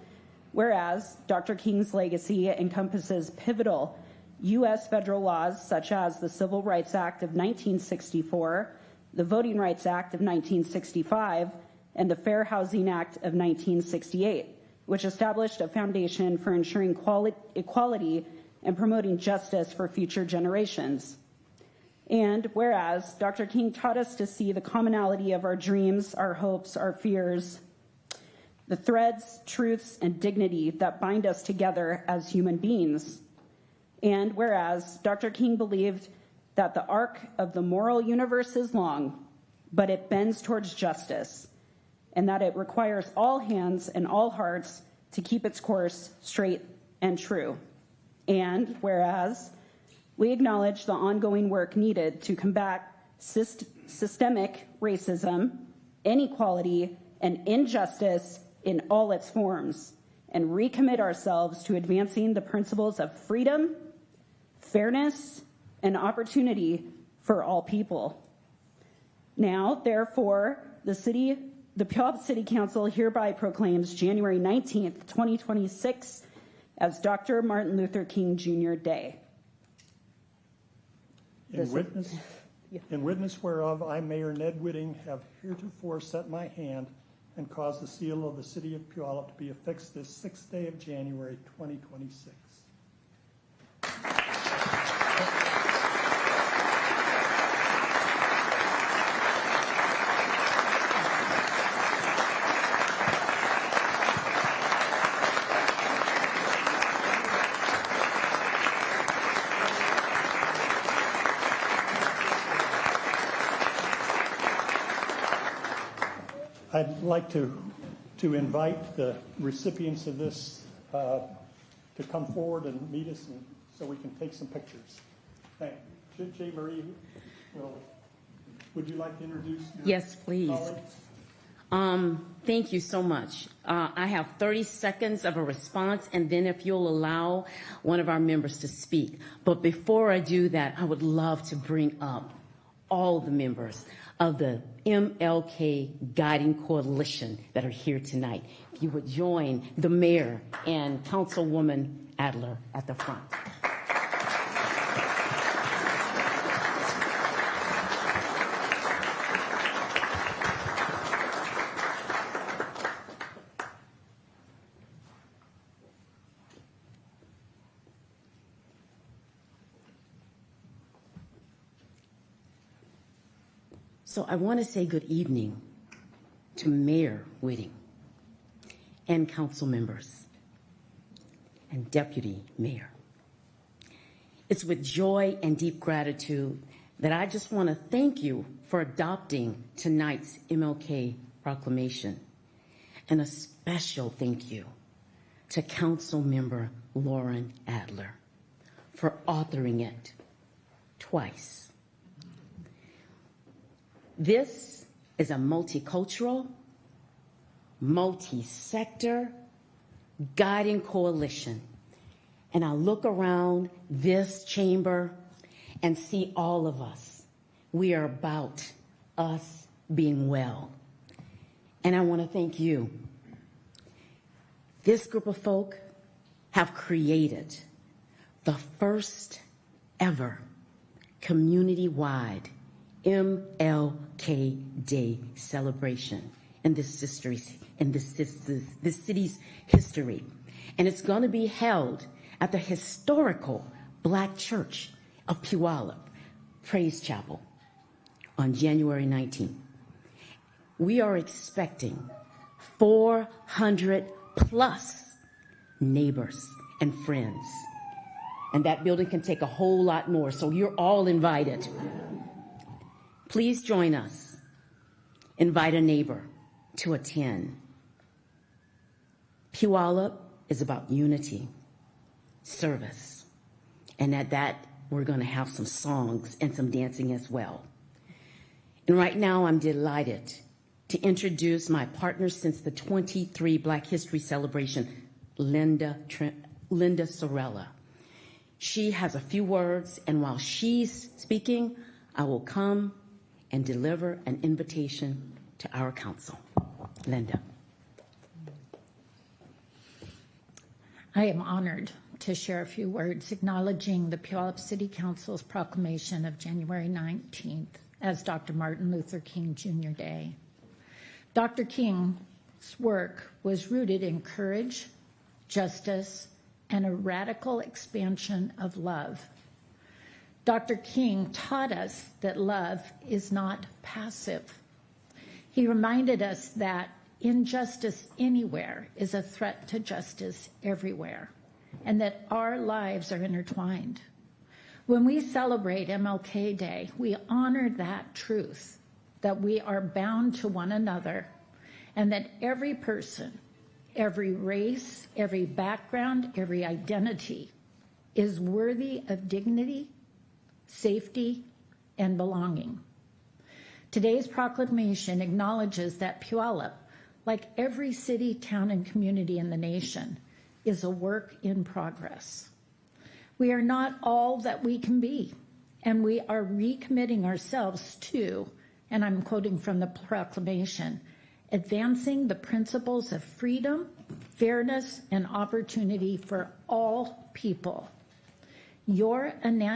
whereas Dr. King's legacy encompasses pivotal U.S. federal laws such as the Civil Rights Act of 1964, the Voting Rights Act of 1965, and the Fair Housing Act of 1968, which established a foundation for ensuring equality and promoting justice for future generations. And whereas Dr. King taught us to see the commonality of our dreams, our hopes, our fears, the threads, truths, and dignity that bind us together as human beings. And whereas Dr. King believed that the arc of the moral universe is long, but it bends towards justice, and that it requires all hands and all hearts to keep its course straight and true. And whereas we acknowledge the ongoing work needed to combat systemic racism, inequality, and injustice in all its forms, and recommit ourselves to advancing the principles of freedom, fairness, and opportunity for all people. Now, therefore, the Puyallup City Council hereby proclaims January 19th, 2026 as Dr. Martin Luther King Jr. Day. In witness whereof, I, Mayor Ned Whitting, have heretofore set my hand and caused the seal of the City of Puyallup to be affixed this 6th day of January, 2026. I'd like to invite the recipients of this to come forward and meet us, and so we can take some pictures. Thank you. J. Marie, would you like to introduce your Yes, please. colleagues? Thank you so much. I have 30 seconds of a response, and then if you'll allow one of our members to speak. But before I do that, I would love to bring up all the members of the MLK Guiding Coalition that are here tonight. If you would join the mayor and Councilwoman Adler at the front. So I want to say good evening to Mayor Whitting and council members and deputy mayor. It's with joy and deep gratitude that I just want to thank you for adopting tonight's MLK proclamation. And a special thank you to Council Member Lauren Adler for authoring it twice. This is a multicultural, multi-sector guiding coalition. And I look around this chamber and see all of us. We are about us being well. And I want to thank you. This group of folk have created the first ever community-wide MLK Day celebration in this city's history. And it's going to be held at the historical Black Church of Puyallup, Praise Chapel, on January 19th. We are expecting 400 plus neighbors and friends. And that building can take a whole lot more, so you're all invited. Please join us. Invite a neighbor to attend. Puyallup is about unity, service, and at that, we're going to have some songs and some dancing as well. And right now, I'm delighted to introduce my partner since the 23 Black History Celebration, Linda Sorella. She has a few words, and while she's speaking, I will come and deliver an invitation to our council. Linda. I am honored to share a few words acknowledging the Puyallup City Council's proclamation of January 19th as Dr. Martin Luther King Jr. Day. Dr. King's work was rooted in courage, justice, and a radical expansion of love. Dr. King taught us that love is not passive. He reminded us that injustice anywhere is a threat to justice everywhere, and that our lives are intertwined. When we celebrate MLK Day, we honor that truth, that we are bound to one another, and that every person, every race, every background, every identity is worthy of dignity, safety, and belonging. Today's proclamation acknowledges that Puyallup, like every city, town, and community in the nation, is a work in progress. We are not all that we can be, and we are recommitting ourselves to, and I'm quoting from the proclamation, advancing the principles of freedom, fairness, and opportunity for all people. Your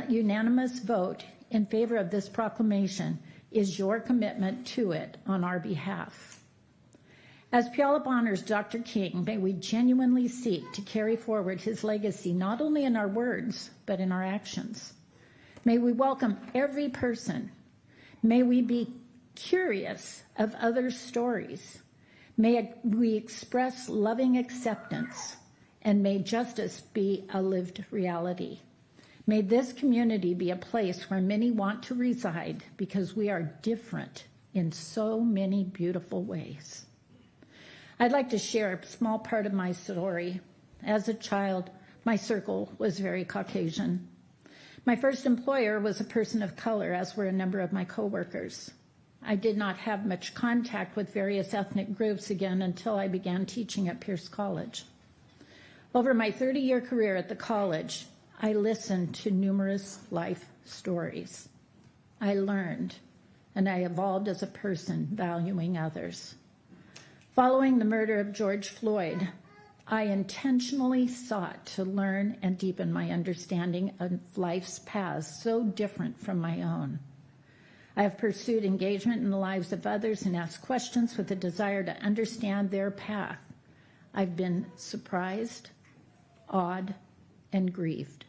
unanimous vote in favor of this proclamation is your commitment to it on our behalf. As Puyallup honors Dr. King, may we genuinely seek to carry forward his legacy not only in our words, but in our actions. May we welcome every person. May we be curious of others' stories. May we express loving acceptance, and may justice be a lived reality. May this community be a place where many want to reside because we are different in so many beautiful ways. I'd like to share a small part of my story. As a child, my circle was very Caucasian. My first employer was a person of color, as were a number of my coworkers. I did not have much contact with various ethnic groups again until I began teaching at Pierce College. Over my 30-year career at the college, I listened to numerous life stories. I learned, and I evolved as a person, valuing others. Following the murder of George Floyd, I intentionally sought to learn and deepen my understanding of life's paths so different from my own. I have pursued engagement in the lives of others and asked questions with a desire to understand their path. I've been surprised, awed, and grieved.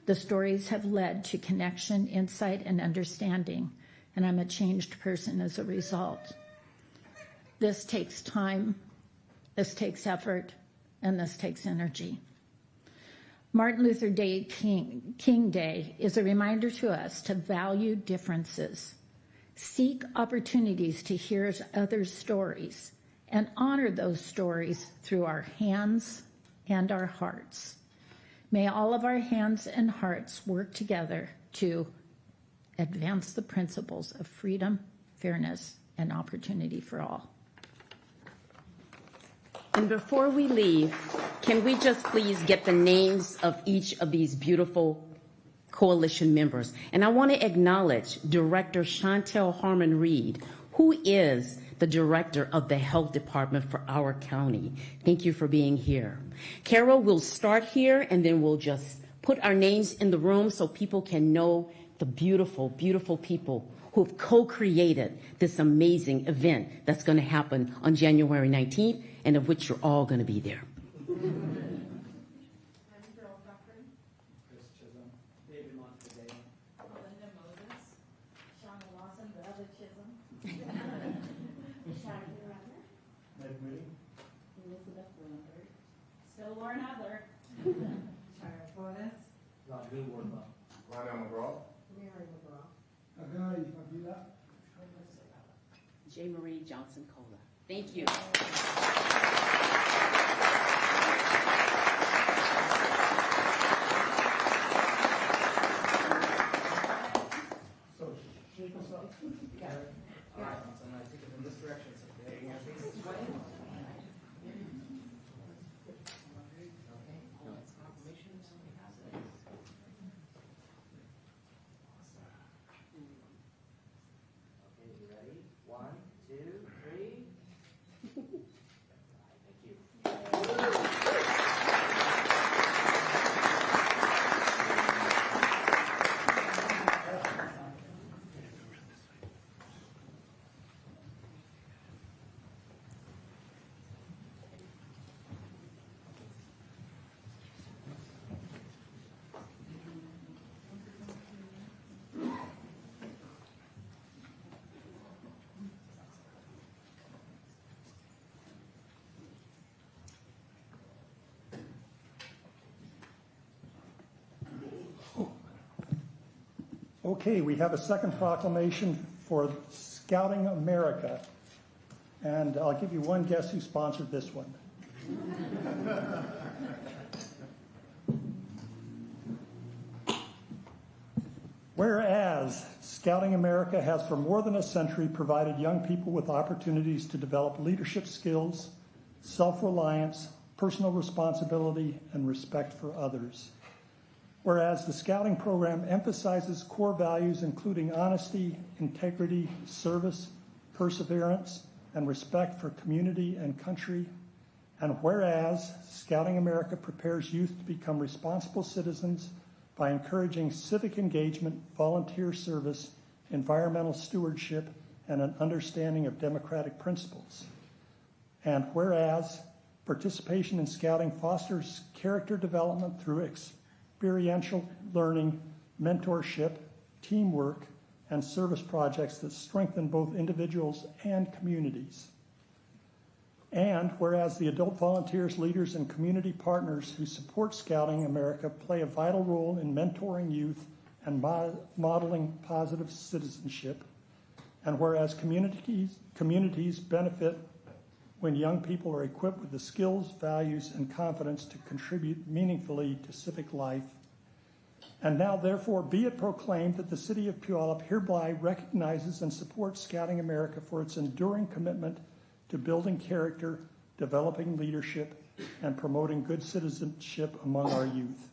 The stories have led to connection, insight, and understanding, and I'm a changed person as a result. This takes time, this takes effort, and this takes energy. Martin Luther King Day is a reminder to us to value differences, seek opportunities to hear others' stories, and honor those stories through our hands and our hearts. May all of our hands and hearts work together to advance the principles of freedom, fairness, and opportunity for all. And before we leave, can we just please get the names of each of these beautiful coalition members? And I want to acknowledge Director Chantel Harmon Reed, who is the director of the health department for our county. Thank you for being here. Carol, we'll start here and then we'll just put our names in the room so people can know the beautiful, beautiful people who've co-created this amazing event that's going to happen on January 19th and of which you're all going to be there. Lauren Adler. Charles Flores. Rana McGraw. Mary McGraw. J. Marie Johnson Cola. Thank you. So, shake us up. Yeah. All right, so I'm going to take it in this direction. So there you go. This way. Okay, we have a second proclamation for Scouting America. And I'll give you one guess who sponsored this one. Whereas Scouting America has for more than a century provided young people with opportunities to develop leadership skills, self-reliance, personal responsibility, and respect for others. Whereas the Scouting program emphasizes core values including honesty, integrity, service, perseverance, and respect for community and country. And whereas Scouting America prepares youth to become responsible citizens by encouraging civic engagement, volunteer service, environmental stewardship, and an understanding of democratic principles. And whereas participation in Scouting fosters character development through experiential learning, mentorship, teamwork, and service projects that strengthen both individuals and communities. And whereas the adult volunteers, leaders, and community partners who support Scouting America play a vital role in mentoring youth and modeling positive citizenship, and whereas communities benefit when young people are equipped with the skills, values, and confidence to contribute meaningfully to civic life. And now, therefore, be it proclaimed that the City of Puyallup hereby recognizes and supports Scouting America for its enduring commitment to building character, developing leadership, and promoting good citizenship among our youth.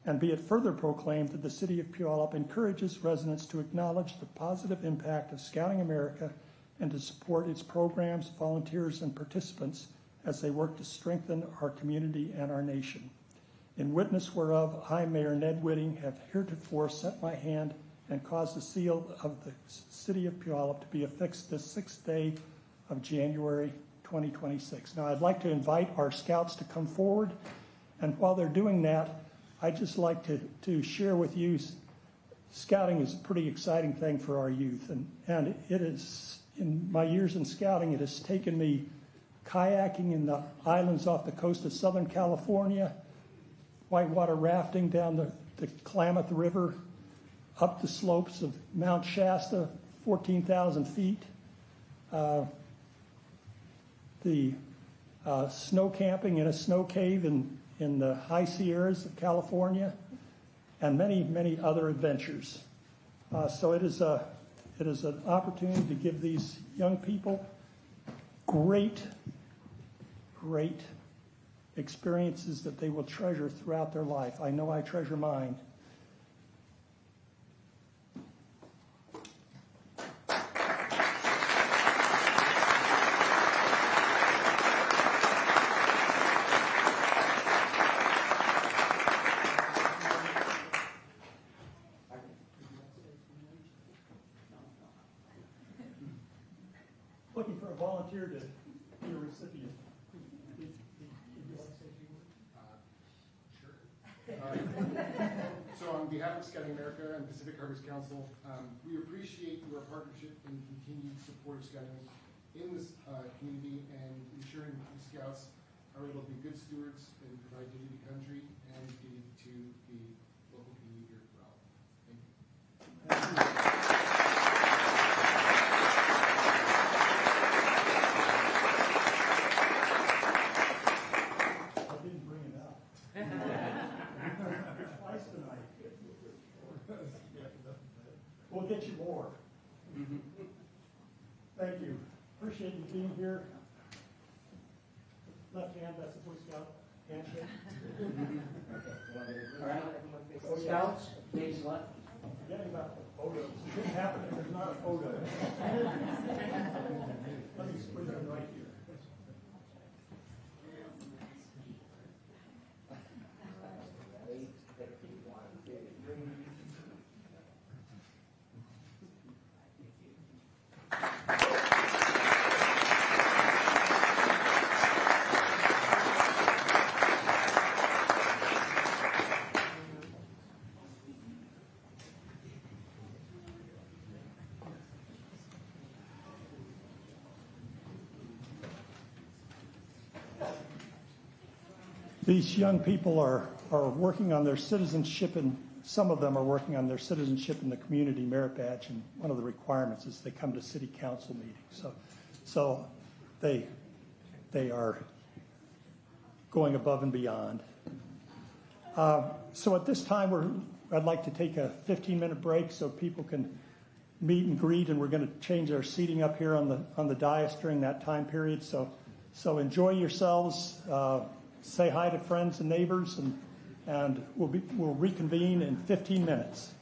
And be it further proclaimed that the City of Puyallup encourages residents to acknowledge the positive impact of Scouting America and to support its programs, volunteers, and participants as they work to strengthen our community and our nation. In witness whereof, I, Mayor Ned Whitting, have heretofore set my hand and caused the seal of the City of Puyallup to be affixed this 6th day of January 2026. Now, I'd like to invite our scouts to come forward, and while they're doing that, I'd just like to share with you scouting is a pretty exciting thing for our youth. And it is, in my years in scouting, it has taken me kayaking in the islands off the coast of Southern California, whitewater rafting down the Klamath River, up the slopes of Mount Shasta, 14,000 feet, the snow camping in a snow cave in the high Sierras of California, and many, many other adventures. So it is an opportunity to give these young people great experiences that they will treasure throughout their life. I know I treasure mine. Looking for a volunteer to be a recipient. So on behalf of Scouting America and Pacific Harvest Council, we appreciate your partnership and continued support of Scouting in this community and ensuring that the Scouts are able to be good stewards and provide dignity to country and dignity to the local community here as well. Thank you. I didn't bring it up. Twice tonight. We'll get you more. Thank you. Appreciate you being here. Left hand, that's a Boy Scout handshake. All right. Boy Scouts, please left. Forgetting about the photos. It shouldn't happen if there's not a photo. Let me squeeze them right here. These young people are working on their citizenship, and some of them are working on their citizenship in the community merit badge, and one of the requirements is they come to city council meetings. So they are going above and beyond. So at this time, I'd like to take a 15-minute break so people can meet and greet, and we're going to change our seating up here on the dais during that time period. So enjoy yourselves. Say hi to friends and neighbors, and we'll reconvene in 15 minutes.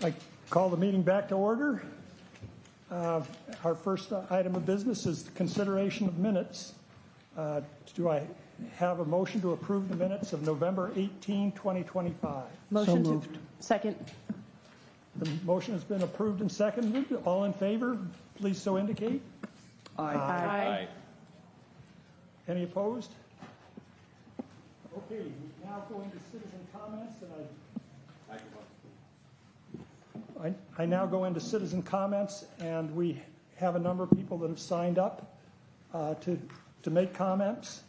I call the meeting back to order. Our first item of business is the consideration of minutes. Do I have a motion to approve the minutes of November 18, 2025? Motion So to. moved. Second. The motion has been approved and seconded. All in favor, please so indicate. Aye. Any opposed? Okay, we now go into citizen comments, and I now go into citizen comments, and we have a number of people that have signed up to make comments.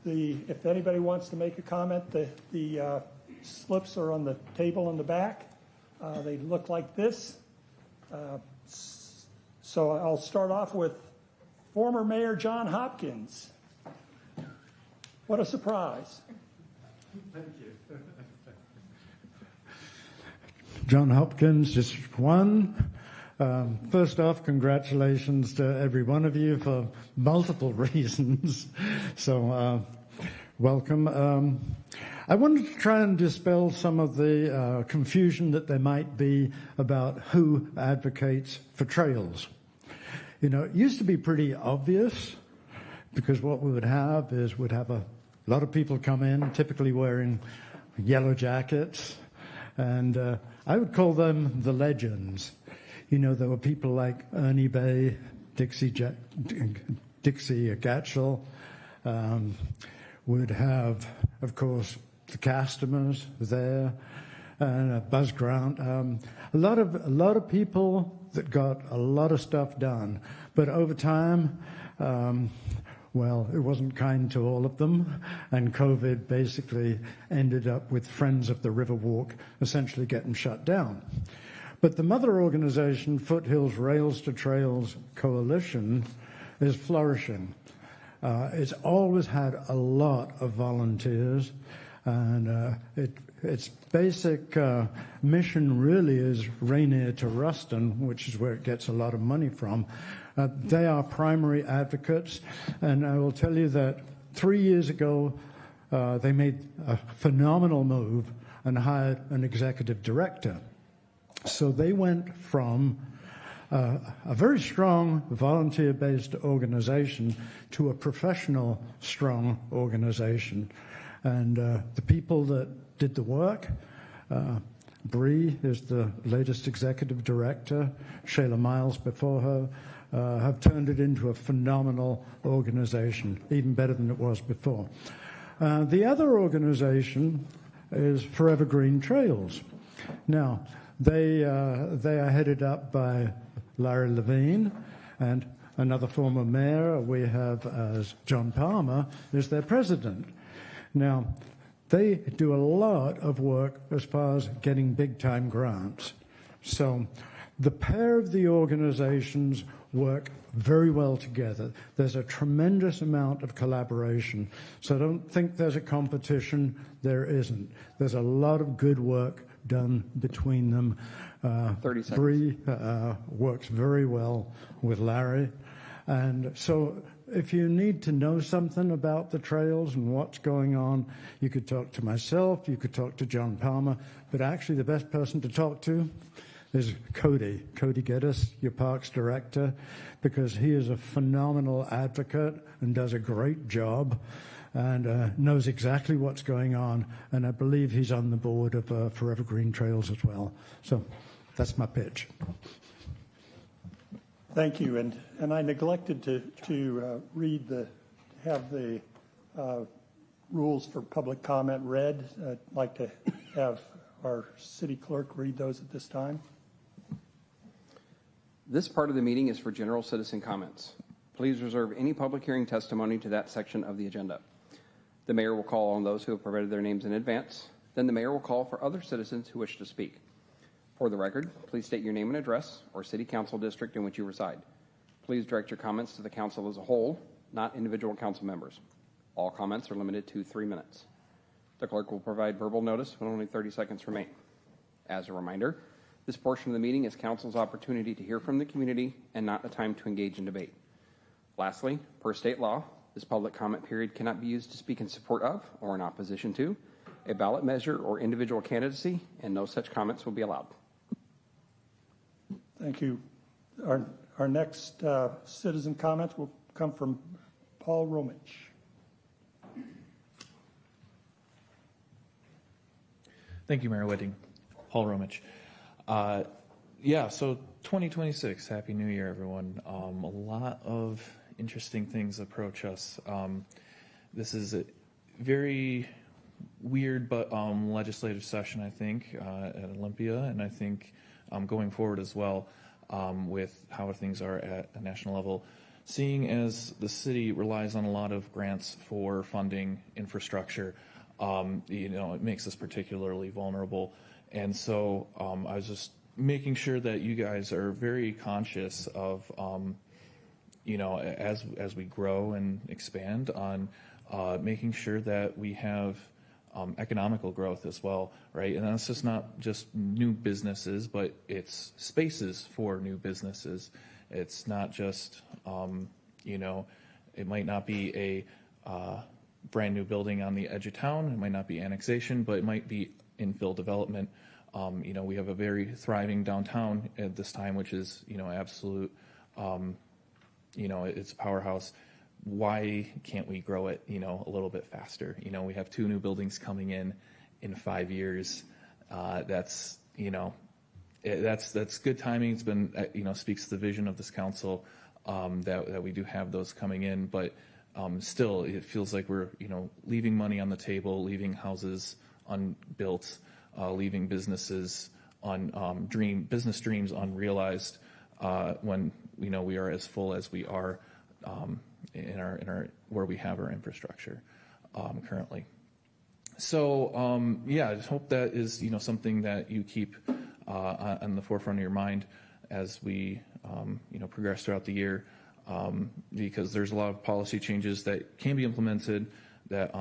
If anybody wants to make a comment, the slips are on the table in the back. They look like this. So I'll start off with former Mayor John Hopkins. What a surprise. Thank you. John Hopkins, District 1. First off, congratulations to every one of you for multiple reasons. So, welcome. I wanted to try and dispel some of the confusion that there might be about who advocates for trails. You know, it used to be pretty obvious, because what we would have is we'd have a lot of people come in, typically wearing yellow jackets, and I would call them the legends. You know, there were people like Ernie Bay, Dixie Gatchell. Would have, of course, the Castamers there, and Buzz Grant. A lot of people that got a lot of stuff done, but over time, well, it wasn't kind to all of them, and COVID basically ended up with Friends of the Riverwalk essentially getting shut down. But the mother organization, Foothills Rails to Trails Coalition, is flourishing. It's always had a lot of volunteers, and its basic mission really is Rainier to Ruston, which is where it gets a lot of money from. They are primary advocates, and I will tell you that 3 years ago, they made a phenomenal move and hired an executive director. So they went from a very strong volunteer-based organization to a professional, strong organization. And the people that did the work, Bree is the latest executive director, Shayla Miles before her, have turned it into a phenomenal organization, even better than it was before. The other organization is Forever Green Trails. Now, they are headed up by Larry Levine, and another former mayor we have as John Palmer is their president. Now, they do a lot of work as far as getting big-time grants. So the pair of the organizations work very well together. There's a tremendous amount of collaboration. So I don't think there's a competition. There isn't. There's a lot of good work done between them. 30 seconds. Bree works very well with Larry. And so if you need to know something about the trails and what's going on, you could talk to myself, you could talk to John Palmer, but actually the best person to talk to is Cody Geddes, your parks director, because he is a phenomenal advocate and does a great job and knows exactly what's going on. And I believe he's on the board of Forever Green Trails as well. So that's my pitch. Thank you. And I neglected to have the rules for public comment read. I'd like to have our city clerk read those at this time. This part of the meeting is for general citizen comments. Please reserve any public hearing testimony to that section of the agenda. The mayor will call on those who have provided their names in advance. Then the mayor will call for other citizens who wish to speak. For the record, please state your name and address or city council district in which you reside. Please direct your comments to the council as a whole, not individual council members. All comments are limited to 3 minutes. The clerk will provide verbal notice when only 30 seconds remain. As a reminder, this portion of the meeting is council's opportunity to hear from the community and not a time to engage in debate. Lastly, per state law, this public comment period cannot be used to speak in support of or in opposition to a ballot measure or individual candidacy, and no such comments will be allowed. Thank you. Our next citizen comments will come from Paul Romich. Thank you, Mayor Whitting. Paul Romich. So 2026, Happy New Year, everyone. A lot of interesting things approach us. This is a very weird but legislative session, I think, at Olympia, and I think going forward as well with how things are at a national level. Seeing as the city relies on a lot of grants for funding infrastructure, it makes us particularly vulnerable. And so I was just making sure that you guys are very conscious of, as we grow and expand on making sure that we have economical growth as well, right? And that's just not just new businesses, but it's spaces for new businesses. It's not just, it might not be a brand new building on the edge of town. It might not be annexation, but it might be infill development. We have a very thriving downtown at this time, which is, absolute, it's a powerhouse. Why can't we grow it, a little bit faster? We have 2 new buildings coming in 5 years. That's good timing. It's been, speaks to the vision of this council that we do have those coming in. But still, it feels like we're, leaving money on the table, leaving houses unbuilt, leaving businesses on business dreams unrealized when, we are as full as we are in our where we have our infrastructure currently. So I just hope that is something that you keep on the forefront of your mind as we progress throughout the year, because there's a lot of policy changes that can be implemented that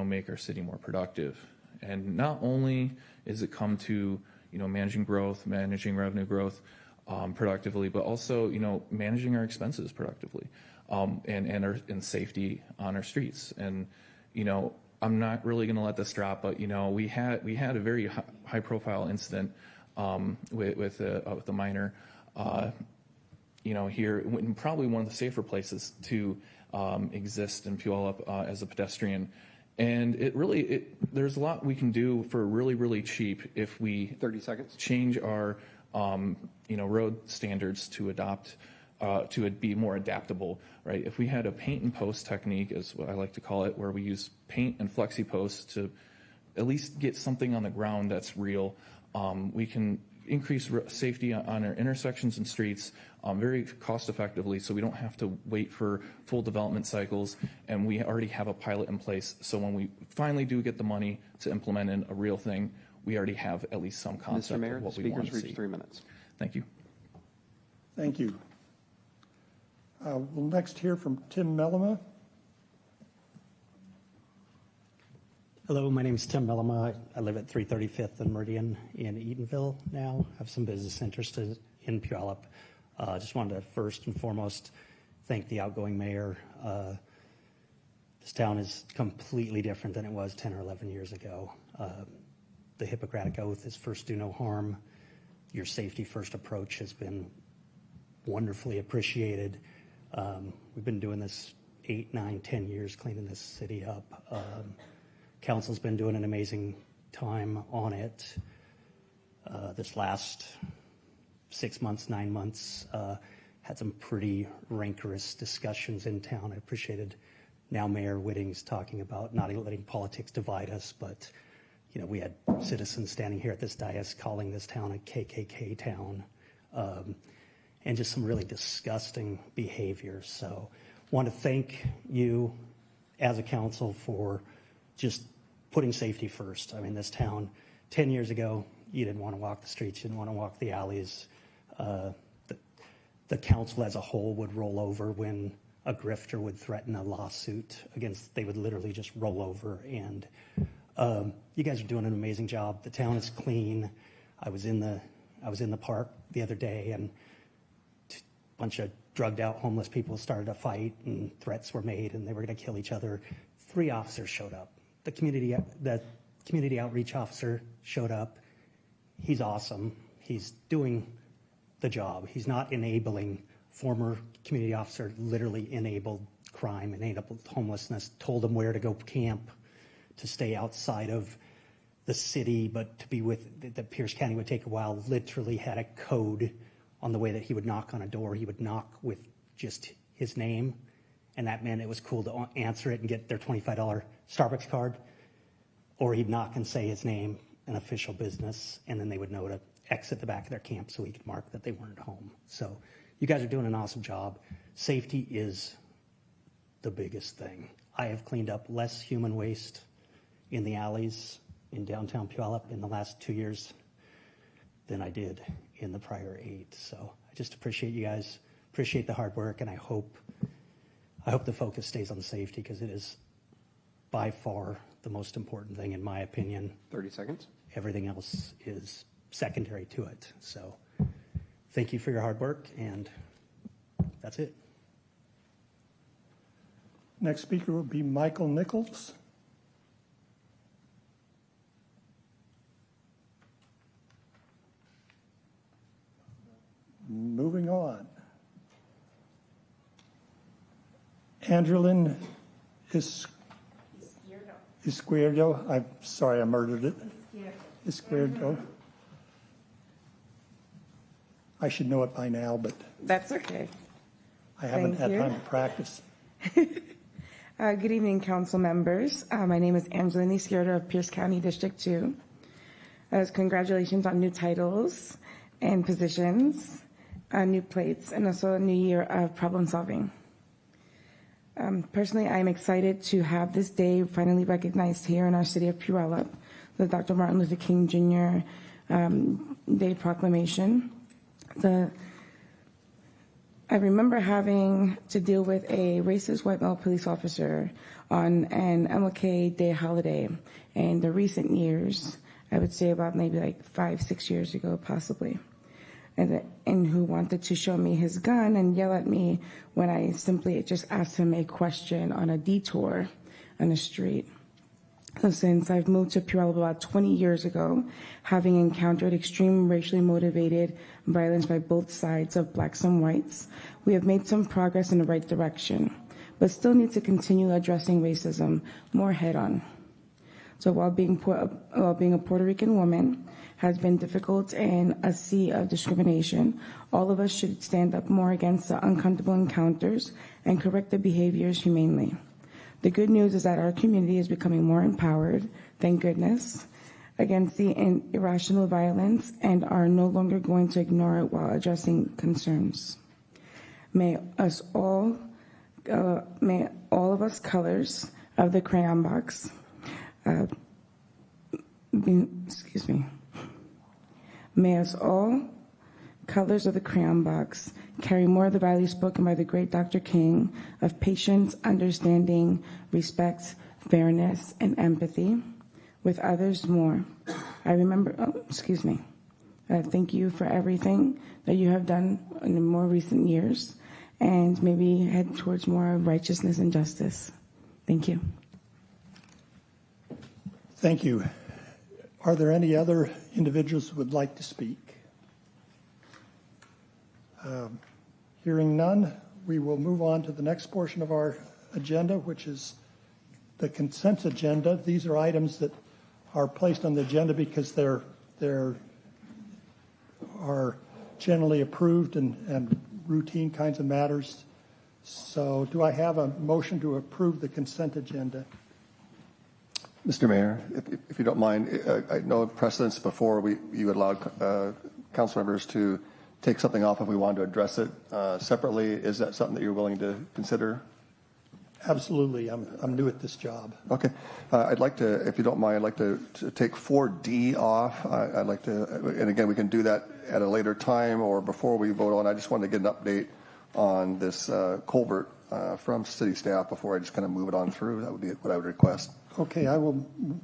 make our city more productive. And not only is it come to managing growth, managing revenue growth productively, but also managing our expenses productively. And safety on our streets. And, I'm not really going to let this drop, but, we had a very high profile incident with a minor, here in probably one of the safer places to exist in Puyallup as a pedestrian. And there's a lot we can do for really, really cheap if we 30 seconds. Change our, road standards to adopt to be more adaptable, right? If we had a paint and post technique, is what I like to call it, where we use paint and flexi posts to at least get something on the ground that's real, we can increase safety on our intersections and streets very cost effectively, so we don't have to wait for full development cycles, and we already have a pilot in place. So when we finally do get the money to implement in a real thing, we already have at least some concept Mr. Mayor, of what we want to see. speakers reach 3 minutes. Thank you. Thank you. We'll next hear from Tim Mellema. Hello, my name is Tim Mellema. I live at 335th and Meridian in Eatonville now. I have some business interests in Puyallup. Just wanted to first and foremost thank the outgoing mayor. This town is completely different than it was 10 or 11 years ago. The Hippocratic Oath is first do no harm. Your safety first approach has been wonderfully appreciated. We've been doing this 8, 9, 10 years, cleaning this city up. Council's been doing an amazing time on it. This last 6 months, 9 months, had some pretty rancorous discussions in town. I appreciated now Mayor Whitting's talking about not letting politics divide us, but we had citizens standing here at this dais calling this town a KKK town. And just some really disgusting behavior. So want to thank you as a council for just putting safety first. I mean, this town, 10 years ago, you didn't want to walk the streets, you didn't want to walk the alleys. The council as a whole would roll over when a grifter would threaten a lawsuit against, they would literally just roll over. And you guys are doing an amazing job. The town is clean. I was in the park the other day, and bunch of drugged out homeless people started a fight and threats were made and they were going to kill each other. 3 officers showed up. The community outreach officer showed up. He's awesome. He's doing the job. He's not enabling. Former community officer literally enabled crime, enabled homelessness, told him where to go camp, to stay outside of the city, but to be with that Pierce County would take a while. Literally had a code on the way that he would knock on a door. He would knock with just his name, and that meant it was cool to answer it and get their $25 Starbucks card, or he'd knock and say his name, an official business, and then they would know to exit the back of their camp so he could mark that they weren't home. So you guys are doing an awesome job. Safety is the biggest thing. I have cleaned up less human waste in the alleys in downtown Puyallup in the last 2 years than I did in the prior 8. So I just appreciate you guys, appreciate the hard work, and I hope the focus stays on safety, because it is by far the most important thing in my opinion. 30 seconds. Everything else is secondary to it. So thank you for your hard work, and that's it. Next speaker will be Michael Nichols. Moving on. Angelin Izquierdo. I'm sorry, I murdered it. Izquierdo. I should know it by now, but that's okay. I haven't had time to practice. Good evening, council members. My name is Angelina Izquierdo of Pierce County District 2. Congratulations on new titles and positions, new plates, and also a new year of problem solving. Personally, I'm excited to have this day finally recognized here in our city of Puyallup, the Dr. Martin Luther King Jr. Day proclamation. I remember having to deal with a racist white male police officer on an MLK Day holiday in the recent years. I would say about maybe like 5-6 years ago, possibly. And who wanted to show me his gun and yell at me when I simply just asked him a question on a detour on the street. So since I've moved to Puyallup about 20 years ago, having encountered extreme racially motivated violence by both sides of blacks and whites, we have made some progress in the right direction, but still need to continue addressing racism more head-on. So while being a Puerto Rican woman has been difficult in a sea of discrimination, all of us should stand up more against the uncomfortable encounters and correct the behaviors humanely. The good news is that our community is becoming more empowered, thank goodness, against the irrational violence, and are no longer going to ignore it while addressing concerns. May all of us colors of the crayon box, may us all colors of the crayon box carry more of the values spoken by the great Dr. King of patience, understanding, respect, fairness, and empathy with others more. I remember, thank you for everything that you have done in the more recent years, and maybe head towards more righteousness and justice. Thank you. Thank you. Are there any other individuals who would like to speak? Hearing none, we will move on to the next portion of our agenda, which is the consent agenda. These are items that are placed on the agenda because they're are generally approved and routine kinds of matters. So do I have a motion to approve the consent agenda? Mr. Mayor, if you don't mind, I know precedents before you allowed council members to take something off if we wanted to address it separately. Is that something that you're willing to consider? Absolutely. I'm new at this job. Okay. I'd like to, if you don't mind, I'd like to take 4D off. I'd like to, and again, we can do that at a later time or before we vote on. I just wanted to get an update on this culvert from city staff before I just kind of move it on through. That would be what I would request. Okay,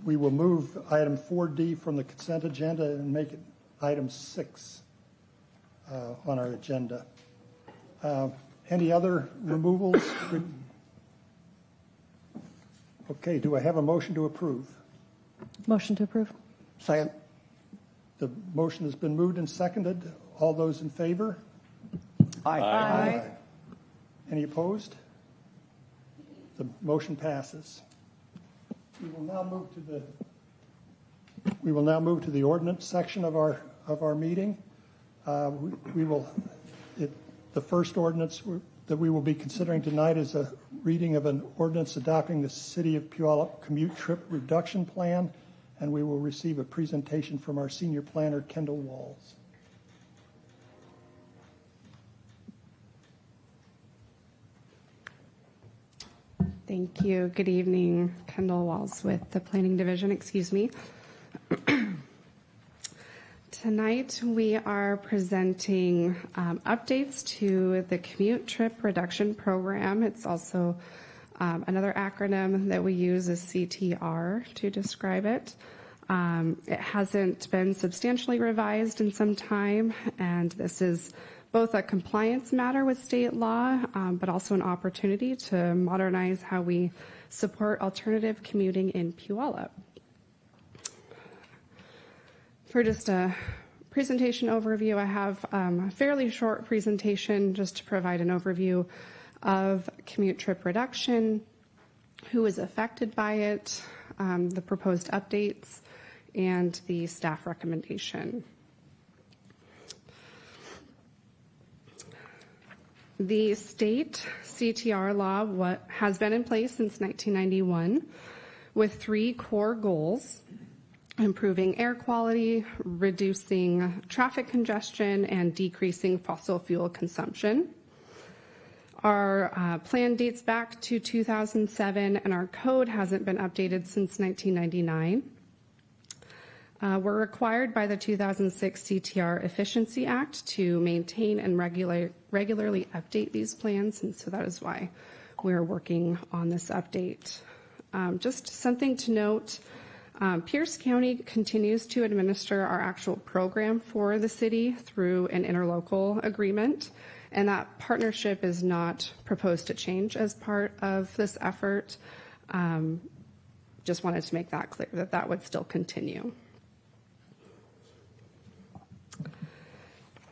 we will move item 4D from the consent agenda and make it item 6 on our agenda. Any other removals? Okay, do I have a motion to approve? Motion to approve. Second. The motion has been moved and seconded. All those in favor? Aye. Any opposed? The motion passes. We will now move to the ordinance section of our meeting. The first ordinance that we will be considering tonight is a reading of an ordinance adopting the City of Puyallup commute trip reduction plan, and we will receive a presentation from our senior planner, Kendall Walls. Thank you. Good evening. Kendall Walls with the Planning Division, excuse me. Tonight we are presenting updates to the commute trip reduction program. It's also another acronym that we use is CTR to describe it. It hasn't been substantially revised in some time, and this is both a compliance matter with state law, but also an opportunity to modernize how we support alternative commuting in Puyallup. For just a presentation overview, I have a fairly short presentation just to provide an overview of commute trip reduction, who is affected by it, the proposed updates, and the staff recommendation. The state CTR law has been in place since 1991 with 3 core goals: improving air quality, reducing traffic congestion, and decreasing fossil fuel consumption. Our plan dates back to 2007, and our code hasn't been updated since 1999. We're required by the 2006 CTR Efficiency Act to maintain and regularly update these plans, and so that is why we're working on this update. Just something to note, Pierce County continues to administer our actual program for the city through an interlocal agreement, and that partnership is not proposed to change as part of this effort. Just wanted to make that clear that that would still continue.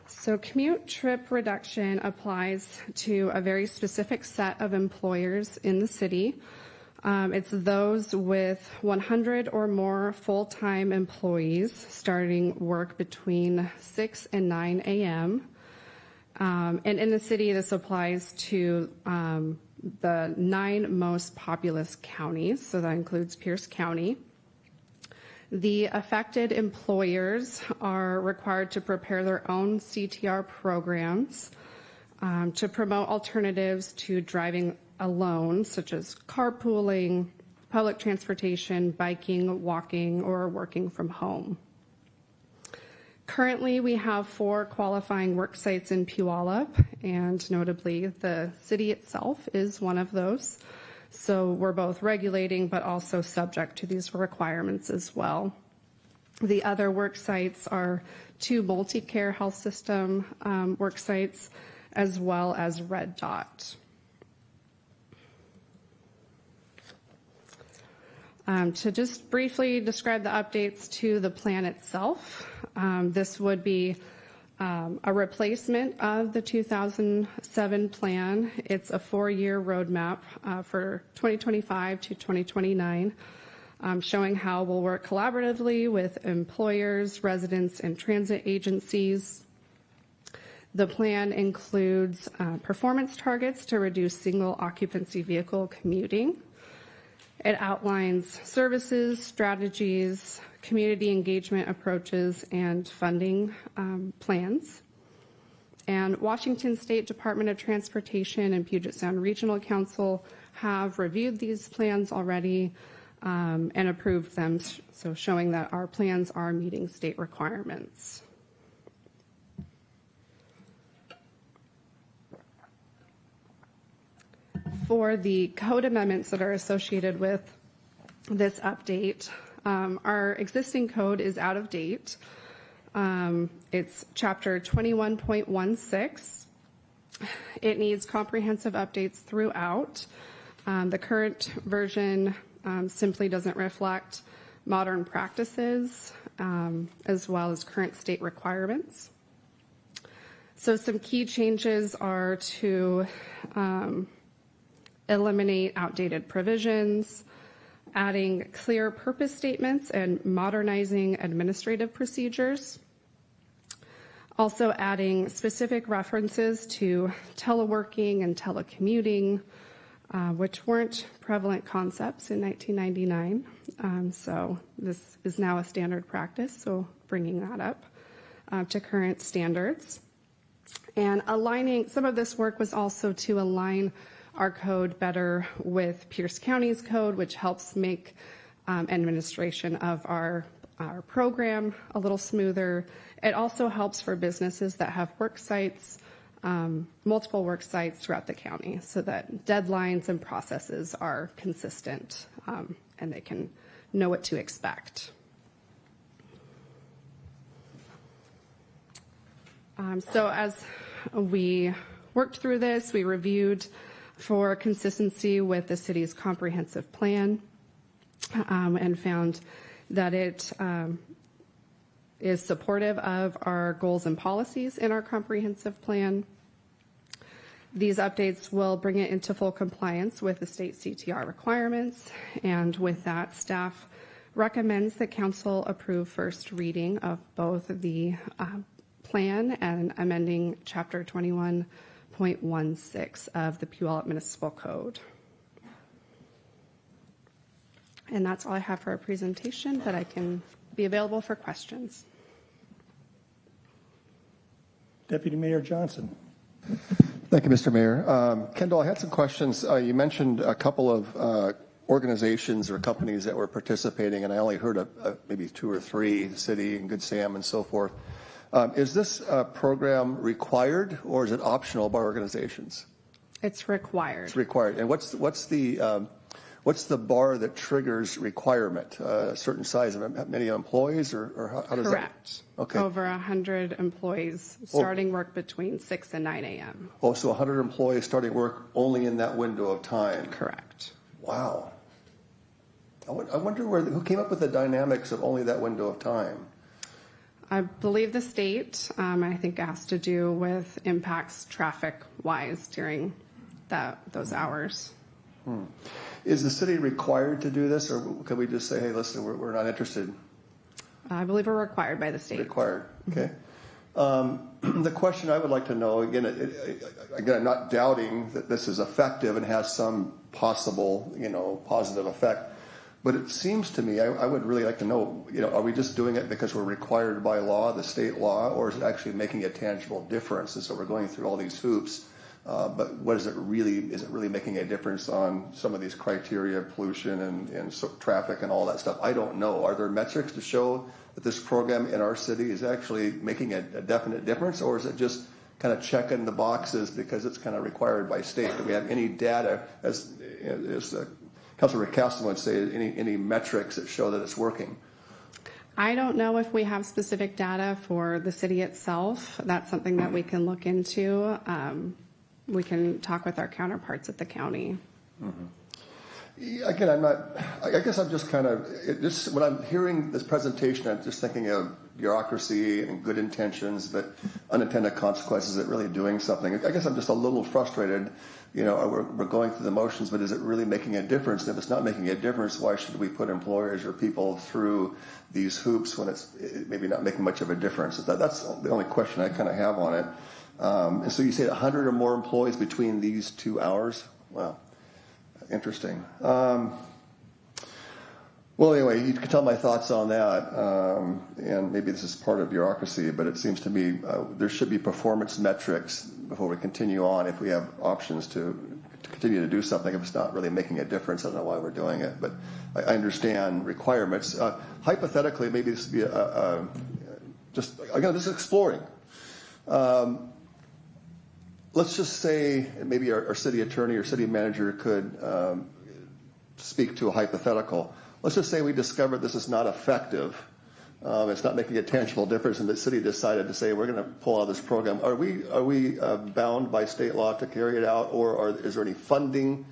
So commute trip reduction applies to a very specific set of employers in the city. It's those with 100 or more full-time employees starting work between 6 and 9 a.m. And in the city, this applies to the 9 most populous counties, so that includes Pierce County. The affected employers are required to prepare their own CTR programs to promote alternatives to driving alone, such as carpooling, public transportation, biking, walking, or working from home. Currently, we have 4 qualifying work sites in Puyallup, and notably, the city itself is one of those. So we're both regulating but also subject to these requirements as well. The other work sites are 2 multi-care health system work sites, as well as Red Dot. To just briefly describe the updates to the plan itself, this would be a replacement of the 2007 plan. It's a 4-year roadmap for 2025 to 2029, showing how we'll work collaboratively with employers, residents, and transit agencies. The plan includes performance targets to reduce single occupancy vehicle commuting. It outlines services, strategies, community engagement approaches, and funding plans. And Washington State Department of Transportation and Puget Sound Regional Council have reviewed these plans already and approved them, so showing that our plans are meeting state requirements. For the code amendments that are associated with this update, our existing code is out of date. It's chapter 21.16. It needs comprehensive updates throughout. The current version simply doesn't reflect modern practices as well as current state requirements. So some key changes are to eliminate outdated provisions, adding clear purpose statements, and modernizing administrative procedures. Also adding specific references to teleworking and telecommuting, which weren't prevalent concepts in 1999. So this is now a standard practice, so bringing that up to current standards. And aligning, some of this work was also to align our code better with Pierce County's code, which helps make administration of our program a little smoother. It also helps for businesses that have work sites, multiple work sites throughout the county, so that deadlines and processes are consistent and they can know what to expect. So as we worked through this, we reviewed for consistency with the city's comprehensive plan and found that it is supportive of our goals and policies in our comprehensive plan. These updates will bring it into full compliance with the state CTR requirements, and with that, staff recommends that council approve first reading of both the plan and amending Chapter 21.16 of the Puyallup Municipal Code. And that's all I have for a presentation, but I can be available for questions. Deputy Mayor Johnson. Thank you, Mr. Mayor. Kendall, I had some questions. You mentioned a couple of organizations or companies that were participating, and I only heard maybe 2 or 3, the city and Good Sam and so forth. Is this program required, or is it optional by organizations? It's required. It's required. And what's the bar that triggers requirement? A certain size of many employees, or how does Correct. that? Okay. Over 100 employees starting work between 6 and 9 a.m. Oh, so 100 employees starting work only in that window of time. Correct. Wow. I wonder who came up with the dynamics of only that window of time. I believe the state, I think, has to do with impacts traffic-wise during those hours. Is the city required to do this, or can we just say, hey, listen, we're not interested? I believe we're required by the state. Required, okay. The question I would like to know, again, I'm not doubting that this is effective and has some possible, positive effect, but it seems to me, I would really like to know, are we just doing it because we're required by law, the state law, or is it actually making a tangible difference? And so we're going through all these hoops. But what is it really making a difference on some of these criteria, pollution and traffic and all that stuff? I don't know. Are there metrics to show that this program in our city is actually making a definite difference, or is it just kind of checking the boxes because it's kind of required by state? Do we have any data, as Councilor Castleman would say, any metrics that show that it's working? I don't know if we have specific data for the city itself. That's something that we can look into. We can talk with our counterparts at the county. Yeah, again, I guess I'm just kind of, when I'm hearing this presentation, I'm just thinking of bureaucracy and good intentions, but unintended consequences at really doing something. I guess I'm just a little frustrated. We're going through the motions, but is it really making a difference? And if it's not making a difference, why should we put employers or people through these hoops when it's maybe not making much of a difference? That's the only question I kind of have on it. And so you say 100 or more employees between these 2 hours? Wow, interesting. Well, anyway, you can tell my thoughts on that, and maybe this is part of bureaucracy, but it seems to me there should be performance metrics before we continue on if we have options to continue to do something. If it's not really making a difference, I don't know why we're doing it, but I understand requirements. Hypothetically, maybe this would be this is exploring. Let's just say maybe our city attorney or city manager could speak to a hypothetical. Let's just say we discovered this is not effective. It's not making a tangible difference, and the city decided to say we're going to pull out of this program. Are we bound by state law to carry it out, or is there any funding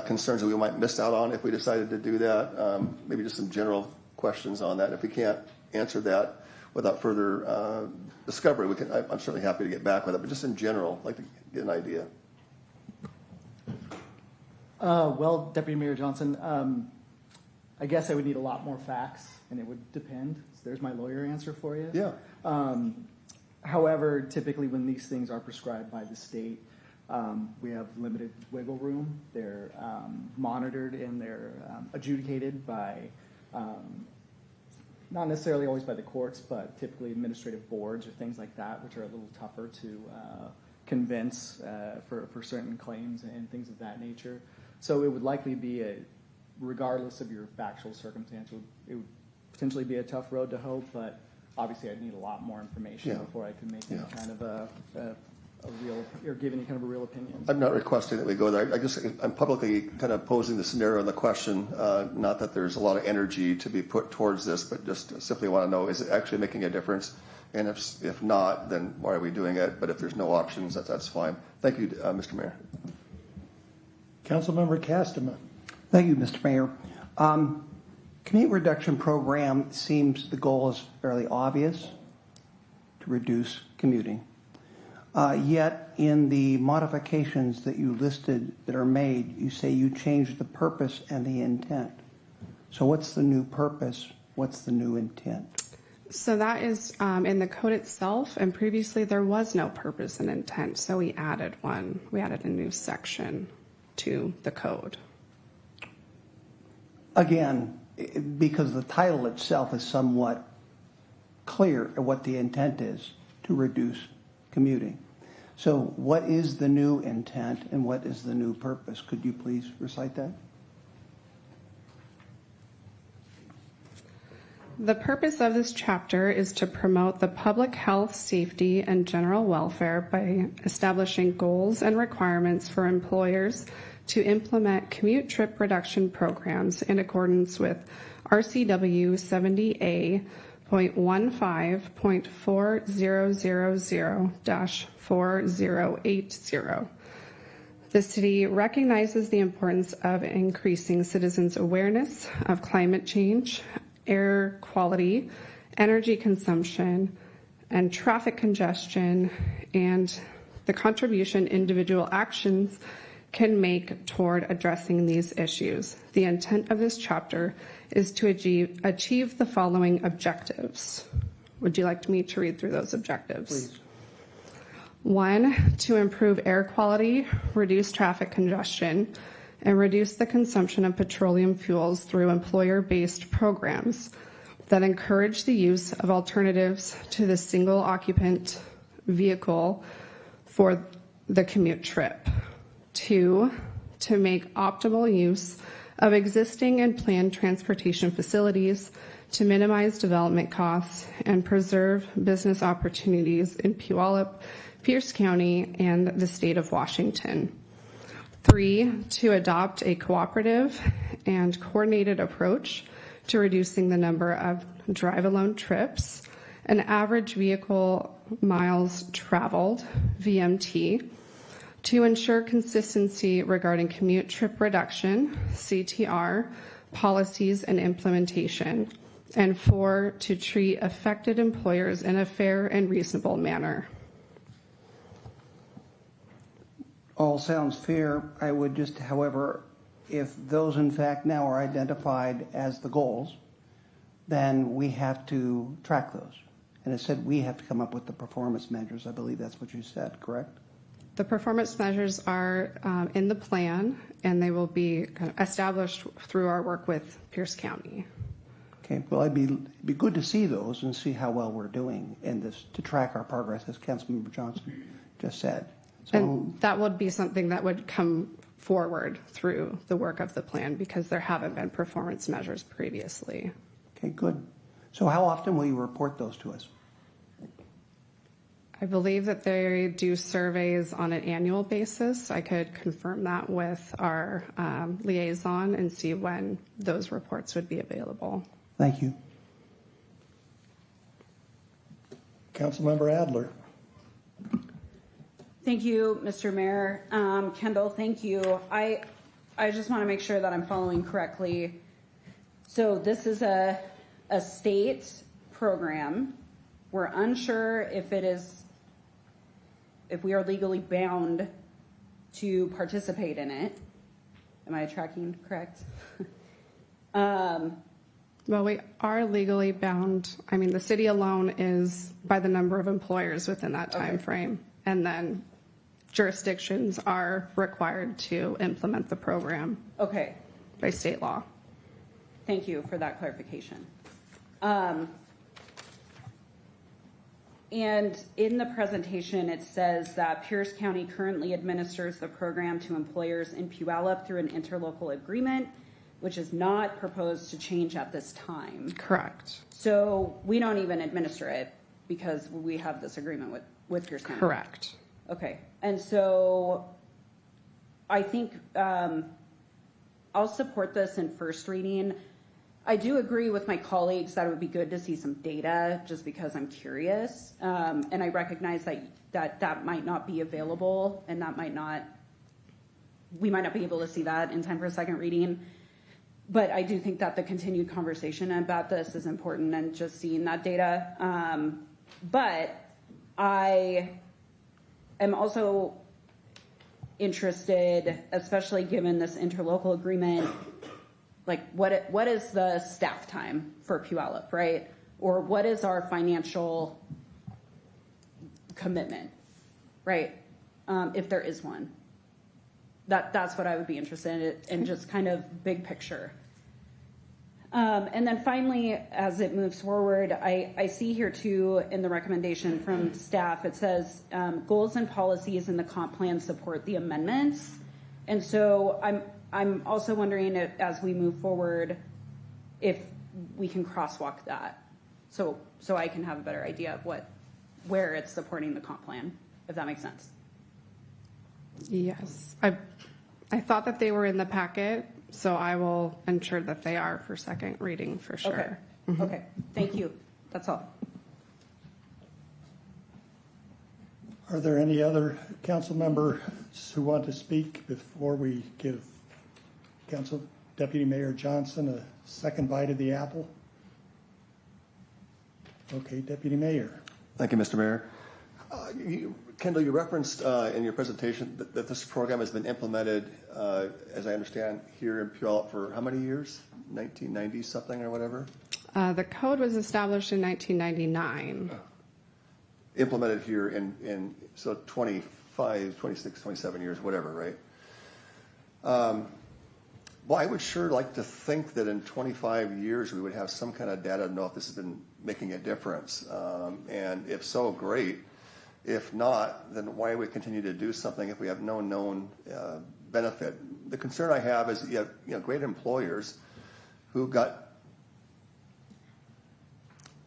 concerns that we might miss out on if we decided to do that? Maybe just some general questions on that. If we can't answer that, without further discovery, I'm certainly happy to get back with it. But just in general, I'd like to get an idea. Well, Deputy Mayor Johnson, I guess I would need a lot more facts, and it would depend. So there's my lawyer answer for you. Yeah. However, typically when these things are prescribed by the state, we have limited wiggle room. They're monitored and they're adjudicated by, not necessarily always by the courts, but typically administrative boards or things like that, which are a little tougher to convince for certain claims and things of that nature. So it would likely be regardless of your factual circumstance, it would potentially be a tough road to hoe, but obviously I'd need a lot more information before I could make any kind of a real, or give any kind of a real opinion. I'm not requesting that we go there. I'm publicly kind of posing the scenario and the question, not that there's a lot of energy to be put towards this, but just simply want to know, is it actually making a difference? And if not, then why are we doing it? But if there's no options, that's fine. Thank you, Mr. Mayor. Councilmember Castema. Thank you, Mr. Mayor. Commute reduction program seems the goal is fairly obvious, to reduce commuting. Yet in the modifications that you listed that are made, you say you changed the purpose and the intent. So what's the new purpose? What's the new intent? So that is in the code itself, and previously there was no purpose and intent, so we added one. We added a new section to the code. Again, Because the title itself is somewhat clear at what the intent is, to reduce commuting. So what is the new intent and what is the new purpose? Could you please recite that? The purpose of this chapter is to promote the public health, safety, and general welfare by establishing goals and requirements for employers to implement commute trip reduction programs in accordance with RCW 70A.1.5.4000-4080. The city recognizes the importance of increasing citizens' awareness of climate change, air quality, energy consumption, and traffic congestion, and the contribution individual actions can make toward addressing these issues. The intent of this chapter is to achieve the following objectives. Would you like me to read through those objectives? Please. 1, to improve air quality, reduce traffic congestion, and reduce the consumption of petroleum fuels through employer-based programs that encourage the use of alternatives to the single-occupant vehicle for the commute trip. 2, to make optimal use of existing and planned transportation facilities to minimize development costs and preserve business opportunities in Puyallup, Pierce County, and the state of Washington. 3, to adopt a cooperative and coordinated approach to reducing the number of drive-alone trips and average vehicle miles traveled, VMT, to ensure consistency regarding commute trip reduction, CTR, policies and implementation. And 4, to treat affected employers in a fair and reasonable manner. All sounds fair. I would just, however, if those in fact now are identified as the goals, then we have to track those. And it said we have to come up with the performance measures. I believe that's what you said, correct? The performance measures are in the plan, and they will be kind of established through our work with Pierce County. Okay, well, it'd be good to see those and see how well we're doing in this, to track our progress, as Councilmember Johnson just said. So, and that would be something that would come forward through the work of the plan because there haven't been performance measures previously. Okay, good. So how often will you report those to us? I believe that they do surveys on an annual basis. I could confirm that with our liaison and see when those reports would be available. Thank you. Councilmember Adler. Thank you, Mr. Mayor. Kendall, thank you. I just want to make sure that I'm following correctly. So this is a state program We're unsure if we are legally bound to participate in it. Am I tracking correct? Well, we are legally bound. I mean, the city alone is by the number of employers within that time frame. And then jurisdictions are required to implement the program. Okay. By state law. Thank you for that clarification. And in the presentation, it says that Pierce County currently administers the program to employers in Puyallup through an interlocal agreement, which is not proposed to change at this time. Correct. So we don't even administer it because we have this agreement with Pierce County. Correct. Okay. And so I think I'll support this in first reading. I do agree with my colleagues that it would be good to see some data just because I'm curious. And I recognize that might not be available and we might not be able to see that in time for a second reading. But I do think that the continued conversation about this is important and just seeing that data. But I am also interested, especially given this interlocal agreement, like what is the staff time for Puyallup, right? Or what is our financial commitment, right? If there is one. That's what I would be interested in just kind of big picture. And then finally, as it moves forward, I see here too in the recommendation from staff, it says goals and policies in the comp plan support the amendments. And so I'm also wondering if, as we move forward, if we can crosswalk that. So I can have a better idea of where it's supporting the comp plan, if that makes sense. Yes. I thought that they were in the packet, so I will ensure that they are for second reading for sure. Okay. Mm-hmm. Okay. Thank you. That's all. Are there any other council members who want to speak before we give Council Deputy Mayor Johnson a second bite of the apple? Okay, Deputy Mayor. Thank you, Mr. Mayor. Kendall, you referenced in your presentation that this program has been implemented, as I understand, here in Puyallup for how many years? 1990 something or whatever? The code was established in 1999. Implemented here in so 25, 26, 27 years, whatever, right? Well, I would sure like to think that in 25 years we would have some kind of data to know if this has been making a difference. And if so, great. If not, then why would we continue to do something if we have no known benefit? The concern I have is you have great employers who got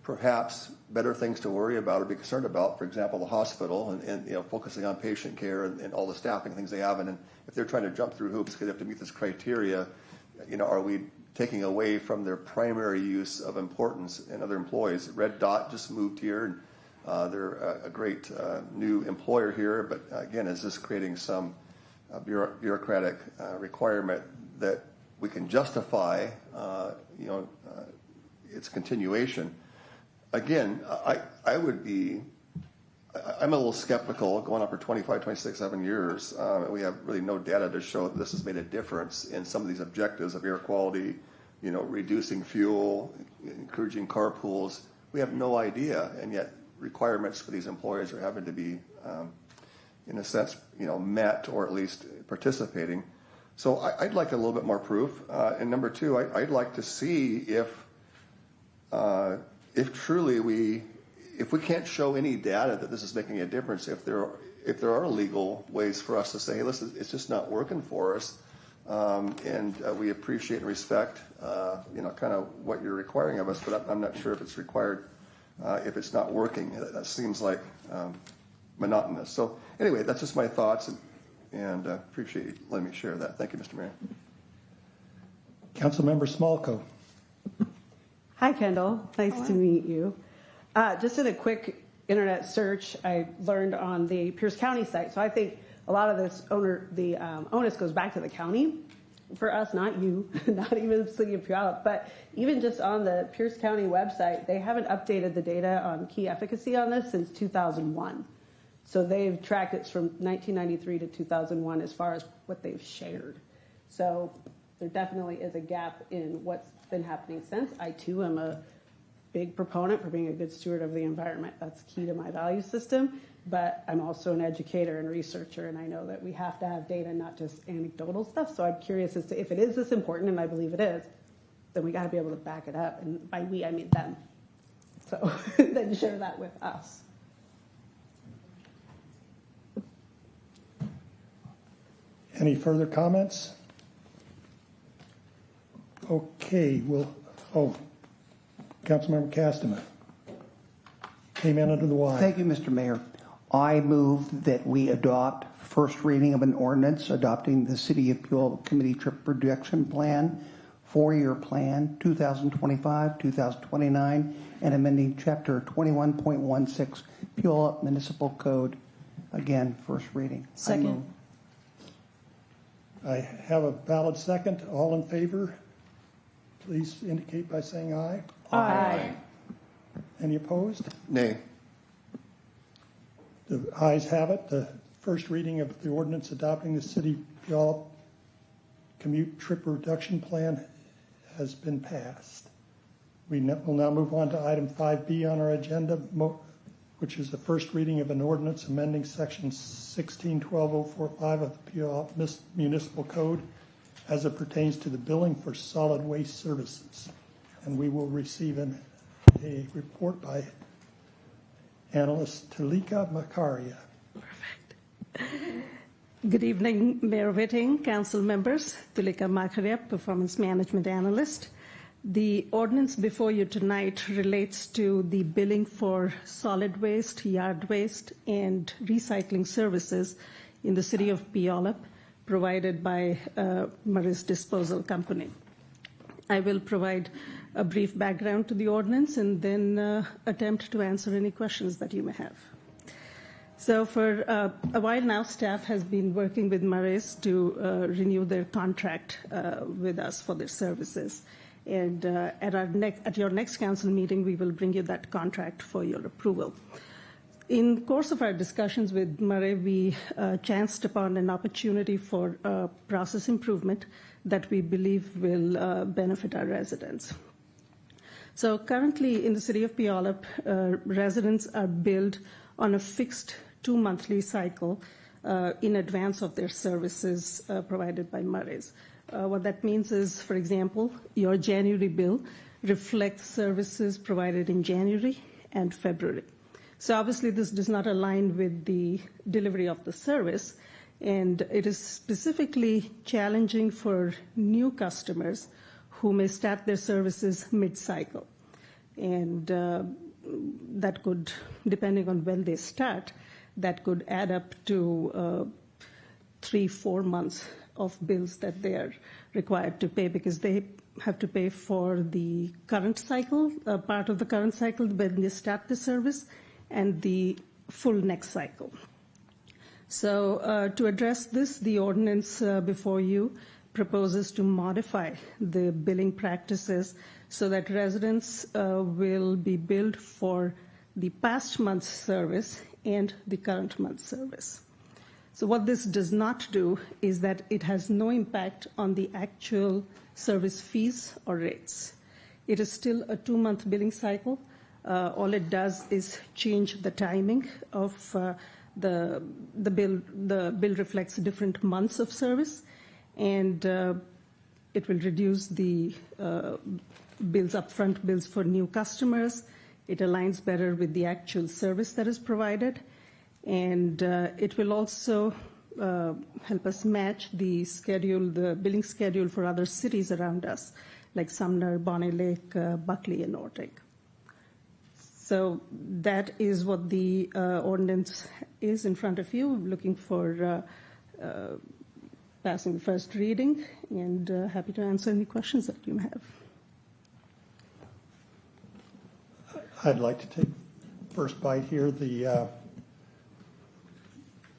perhaps better things to worry about or be concerned about. For example, the hospital and focusing on patient care and all the staffing things they have. And if they're trying to jump through hoops because they have to meet this criteria, are we taking away from their primary use of importance in other employees? Red Dot just moved here, and they're a great new employer here. But again, is this creating some bureaucratic requirement that we can justify, its continuation? Again, I'm a little skeptical going on for 25, 26, 7 years. We have really no data to show that this has made a difference in some of these objectives of air quality, reducing fuel, encouraging carpools. We have no idea, and yet requirements for these employers are having to be, in a sense, met or at least participating. So I'd like a little bit more proof. And number two, I'd like to see if truly if we can't show any data that this is making a difference, if there are legal ways for us to say, hey, listen, it's just not working for us, and we appreciate and respect, kind of what you're requiring of us, but I'm not sure if it's required if it's not working. That seems like monotonous. So anyway, that's just my thoughts, and appreciate you letting me share that. Thank you, Mr. Mayor. Councilmember Smolko. Hi, Kendall. Nice to meet you. Just in a quick internet search, I learned on the Pierce County site. So I think a lot of this onus goes back to the county for us, not you, not even the city of Puyallup, but even just on the Pierce County website, they haven't updated the data on key efficacy on this since 2001. So they've tracked it from 1993 to 2001 as far as what they've shared. So there definitely is a gap in what's been happening since. I too am a big proponent for being a good steward of the environment. That's key to my value system. But I'm also an educator and researcher, and I know that we have to have data, not just anecdotal stuff. So I'm curious as to if it is this important, and I believe it is, then we got to be able to back it up. And by we, I mean them. So then share that with us. Any further comments? Okay, Councilmember Castema came in under the wire. Thank you, Mr. Mayor. I move that we adopt first reading of an ordinance adopting the City of Puyallup Committee Trip Reduction Plan, 4-year plan, 2025-2029, and amending Chapter 21.16 Puyallup Municipal Code. Again, first reading. Second. I have a valid second. All in favor, please indicate by saying aye. Aye. Any opposed? Nay. The ayes have it. The first reading of the ordinance adopting the City of Puyallup Commute Trip Reduction Plan has been passed. We will now move on to item 5B on our agenda, which is the first reading of an ordinance amending section 1612.045 of the Puyallup Municipal Code as it pertains to the billing for solid waste services. And we will receive a report by Analyst Talika Makaria. Good evening, Mayor Whiting, council members. Talika Makaria, Performance Management Analyst. The ordinance before you tonight relates to the billing for solid waste, yard waste, and recycling services in the city of Puyallup, provided by Murray's Disposal Company. I will provide a brief background to the ordinance and then attempt to answer any questions that you may have. So for a while now, staff has been working with Murray's to renew their contract with us for their services. And at your next council meeting, we will bring you that contract for your approval. In the course of our discussions with Murray, we chanced upon an opportunity for process improvement that we believe will benefit our residents. So currently in the city of Puyallup, residents are billed on a fixed 2-monthly cycle in advance of their services provided by Murray's. What that means is, for example, your January bill reflects services provided in January and February. So obviously this does not align with the delivery of the service, and it is specifically challenging for new customers who may start their services mid-cycle. And that could, depending on when they start, that could add up to 3-4 months of bills that they are required to pay, because they have to pay for the current cycle, part of the current cycle when they start the service, and the full next cycle. So to address this, the ordinance before you proposes to modify the billing practices so that residents will be billed for the past month's service and the current month's service. So what this does not do is that it has no impact on the actual service fees or rates. It is still a 2-month billing cycle. All it does is change the timing of the bill. The bill reflects different months of service, and it will reduce the bills, upfront bills for new customers. It aligns better with the actual service that is provided. And it will also help us match the schedule, the billing schedule for other cities around us, like Sumner, Bonnie Lake, Buckley, and Ortig. So that is what the ordinance is in front of you. Looking for passing the first reading, and happy to answer any questions that you may have. I'd like to take first bite here.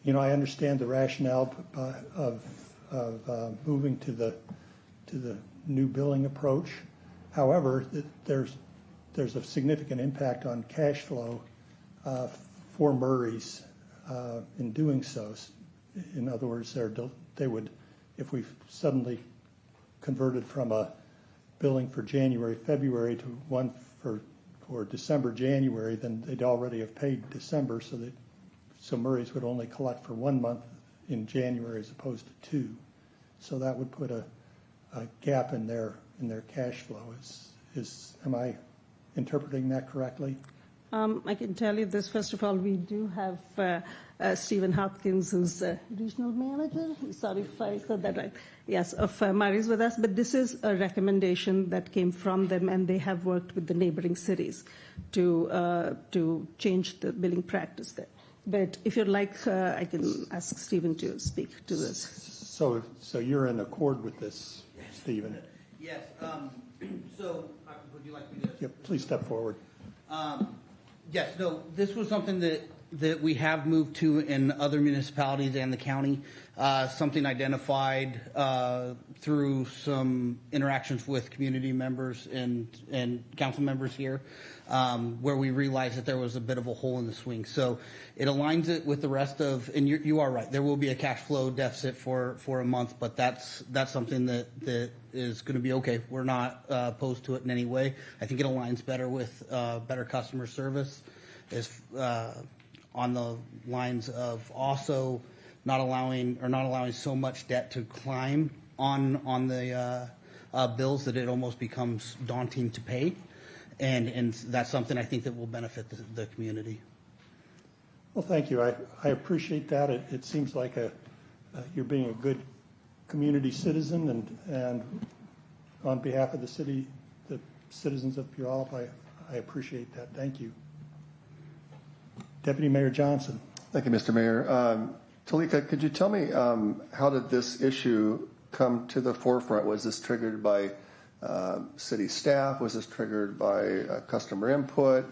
I understand the rationale of moving to the new billing approach. However, there's a significant impact on cash flow for Murray's in doing so. In other words, they would, if we suddenly converted from a billing for January, February to one for December, January, then they'd already have paid December, so Murray's would only collect for 1 month in January as opposed to 2. So that would put a gap in their cash flow. Am I interpreting that correctly? I can tell you this. First of all, we do have Stephen Hopkins, who's regional manager. Sorry if I said that right. Yes, of Murray's with us. But this is a recommendation that came from them, and they have worked with the neighboring cities to change the billing practice there. But if you'd like, I can ask Stephen to speak to this. So you're in accord with this, Stephen? Yes. So would you like me to? Yep, please step forward. Yes, no, this was something that we have moved to in other municipalities and the county, something identified through some interactions with community members and council members here, where we realized that there was a bit of a hole in the swing. So it aligns it with the rest of, and you are right, there will be a cash flow deficit for a month, but that's something that is going to be okay. We're not opposed to it in any way. I think it aligns better with better customer service, is on the lines of also not allowing so much debt to climb on the bills that it almost becomes daunting to pay, and that's something I think that will benefit the community. Well, thank you. I appreciate that. It seems like you're being a good community citizen, and on behalf of the city, the citizens of Puyallup, I appreciate that. Thank you. Deputy Mayor Johnson. Thank you, Mr. Mayor. Talika, could you tell me how did this issue come to the forefront? Was this triggered by city staff? Was this triggered by customer input?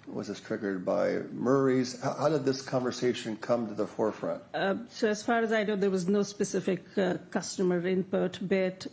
Was this triggered by Murray's? How did this conversation come to the forefront? So as far as I know, there was no specific customer input, but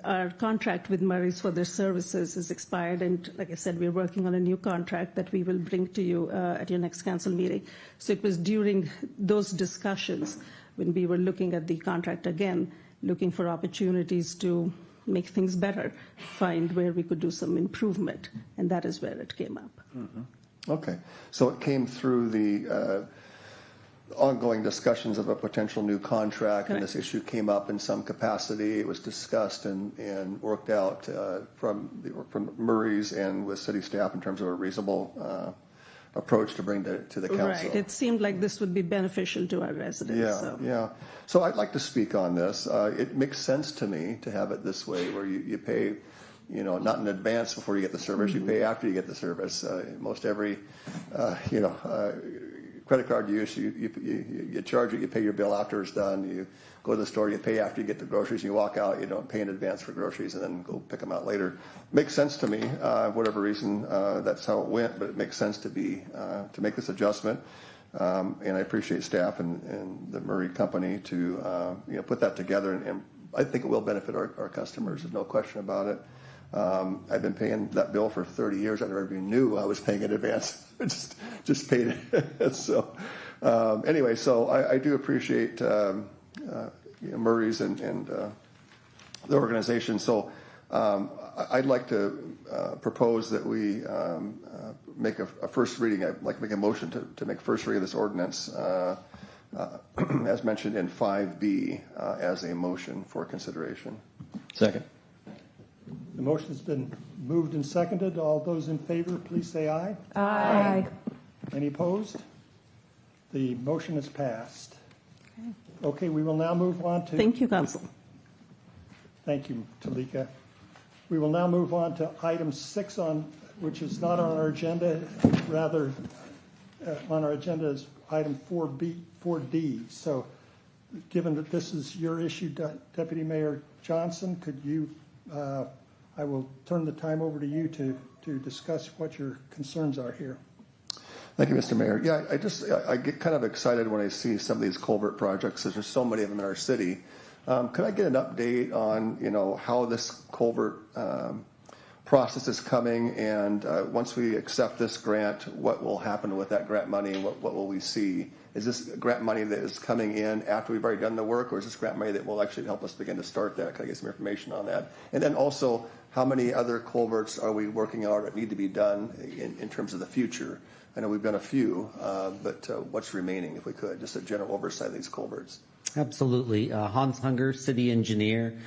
our contract with Murray's for their services is expired, and like I said, we're working on a new contract that we will bring to you at your next council meeting. So it was during those discussions when we were looking at the contract again, looking for opportunities to make things better, find where we could do some improvement, and that is where it came up. Mm-hmm. Okay, so it came through the ongoing discussions of a potential new contract. Correct. And this issue came up in some capacity. It was discussed and worked out from Murray's and with city staff in terms of a reasonable approach to bring to the council. Right. It seemed like this would be beneficial to our residents. Yeah, yeah. So I'd like to speak on this. It makes sense to me to have it this way, where you pay, not in advance before you get the service. Mm-hmm. You pay after you get the service. Most every, credit card use, you charge it, you pay your bill after it's done. You go to the store, you pay after you get the groceries, you walk out, you don't pay in advance for groceries and then go pick them out later. Makes sense to me, whatever reason, that's how it went, but it makes sense to make this adjustment. And I appreciate staff and the Murray company to put that together, and I think it will benefit our customers. There's no question about it. I've been paying that bill for 30 years. I never even knew I was paying in advance. I just paid it. So anyway, so I do appreciate Murray's and the organization. So I'd like to propose that we make a first reading. I'd like to make a motion to make first reading of this ordinance as mentioned in 5B as a motion for consideration. Second. The motion has been moved and seconded. All those in favor, please say aye. Aye. Any opposed? The motion is passed. Okay, we will now move on to... Thank you, Council. Thank you, Talika. We will now move on to item 6, which is not on our agenda. Rather, on our agenda is item 4D. So given that this is your issue, Deputy Mayor Johnson, could you... I will turn the time over to you to discuss what your concerns are here. Thank you, Mr. Mayor. Yeah, I get kind of excited when I see some of these culvert projects. There's so many of them in our city. Could I get an update on, how this culvert process is coming, and once we accept this grant, what will happen with that grant money, and what will we see? Is this grant money that is coming in after we've already done the work, or is this grant money that will actually help us begin to start that? Can I get some information on that? And then also, how many other culverts are we working on that need to be done in terms of the future? I know we've done a few, but what's remaining, if we could? Just a general oversight of these culverts. Absolutely. Hans Hunger, city engineer.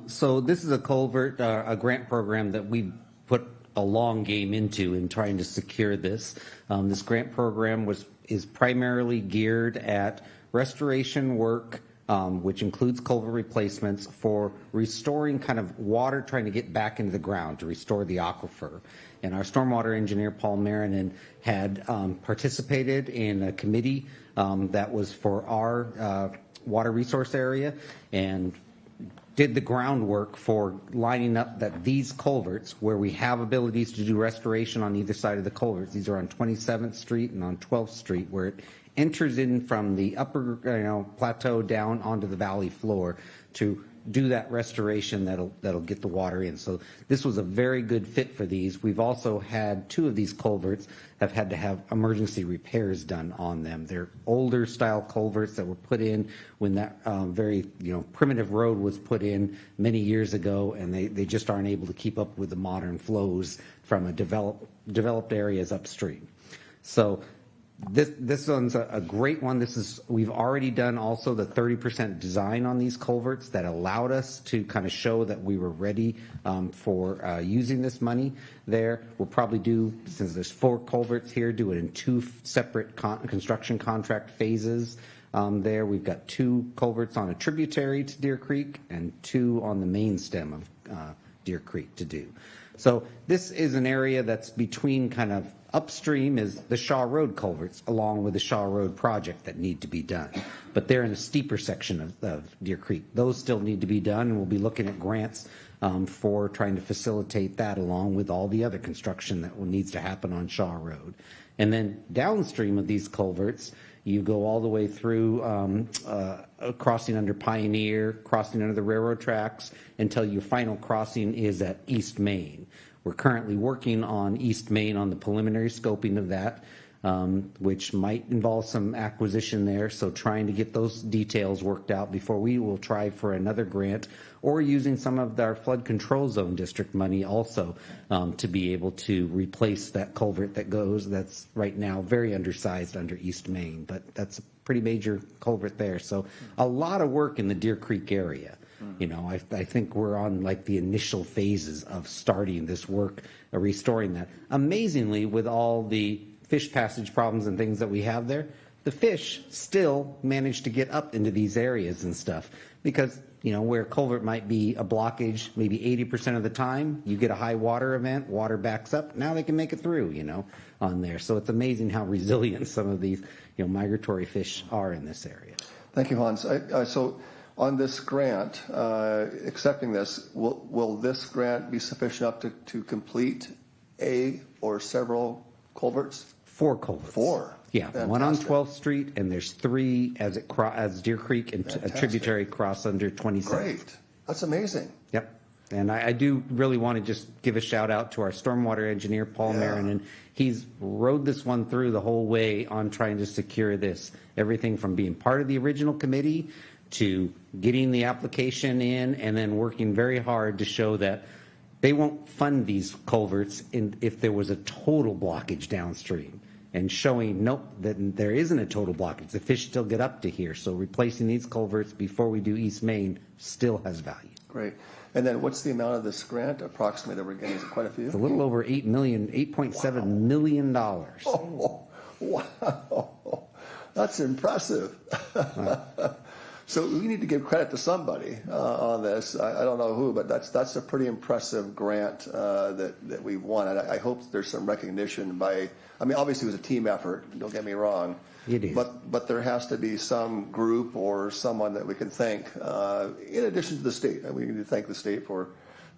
So this is a culvert, a grant program that we put a long game into in trying to secure this. This grant program is primarily geared at restoration work, which includes culvert replacements for restoring kind of water, trying to get back into the ground to restore the aquifer. And our stormwater engineer, Paul Marinin, had participated in a committee that was for our water resource area and did the groundwork for lining up that these culverts, where we have abilities to do restoration on either side of the culverts, these are on 27th Street and on 12th Street, where it enters in from the upper plateau down onto the valley floor to do that restoration that'll get the water in. So this was a very good fit for these. We've also had 2 of these culverts have had to have emergency repairs done on them. They're older style culverts that were put in when that very primitive road was put in many years ago, and they just aren't able to keep up with the modern flows from a developed areas upstream. So this one's a great one. We've already done also the 30% design on these culverts that allowed us to kind of show that we were ready for using this money there. We'll probably do, since there's 4 culverts here, do it in 2 separate construction contract phases. There we've got 2 culverts on a tributary to Deer Creek and 2 on the main stem of Deer Creek to do. So this is an area that's between kind of upstream is the Shaw Road culverts, along with the Shaw Road project that need to be done. But they're in a steeper section of Deer Creek. Those still need to be done, and we'll be looking at grants for trying to facilitate that, along with all the other construction that needs to happen on Shaw Road. And then downstream of these culverts, you go all the way through crossing under Pioneer, crossing under the railroad tracks, until your final crossing is at East Main. We're currently working on East Main on the preliminary scoping of that, which might involve some acquisition there. So trying to get those details worked out before we will try for another grant, or using some of our flood control zone district money also to be able to replace that culvert that's right now very undersized under East Main. But that's a pretty major culvert there. So a lot of work in the Deer Creek area. I think we're on like the initial phases of starting this work, restoring that. Amazingly, with all the fish passage problems and things that we have there, the fish still manage to get up into these areas and stuff, because where culvert might be a blockage maybe 80% of the time, you get a high water event, water backs up, now they can make it through, on there. So it's amazing how resilient some of these migratory fish are in this area. Thank you, Hans. So on this grant, accepting this, will this grant be sufficient up to complete a or several culverts? 4 culverts. 4. Yeah, Fantastic. one on 12th Street, and there's 3 as Deer Creek and a tributary cross under 27th. Great. That's amazing. Yep. And I do really want to just give a shout out to our stormwater engineer, Paul Marinin. He's rode this one through the whole way on trying to secure this. Everything from being part of the original committee to getting the application in, and then working very hard to show that they won't fund these culverts if there was a total blockage downstream, and showing that there isn't a total blockage. The fish still get up to here. So replacing these culverts before we do East Main still has value. Great. And then what's the amount of this grant approximately that we're getting? Is it quite a few? It's a little over $8.7 million. Oh, wow. That's impressive. So we need to give credit to somebody on this. I don't know who, but that's a pretty impressive grant that we won. And I hope there's some recognition obviously it was a team effort, don't get me wrong. It is. But there has to be some group or someone that we can thank in addition to the state. And we need to thank the state for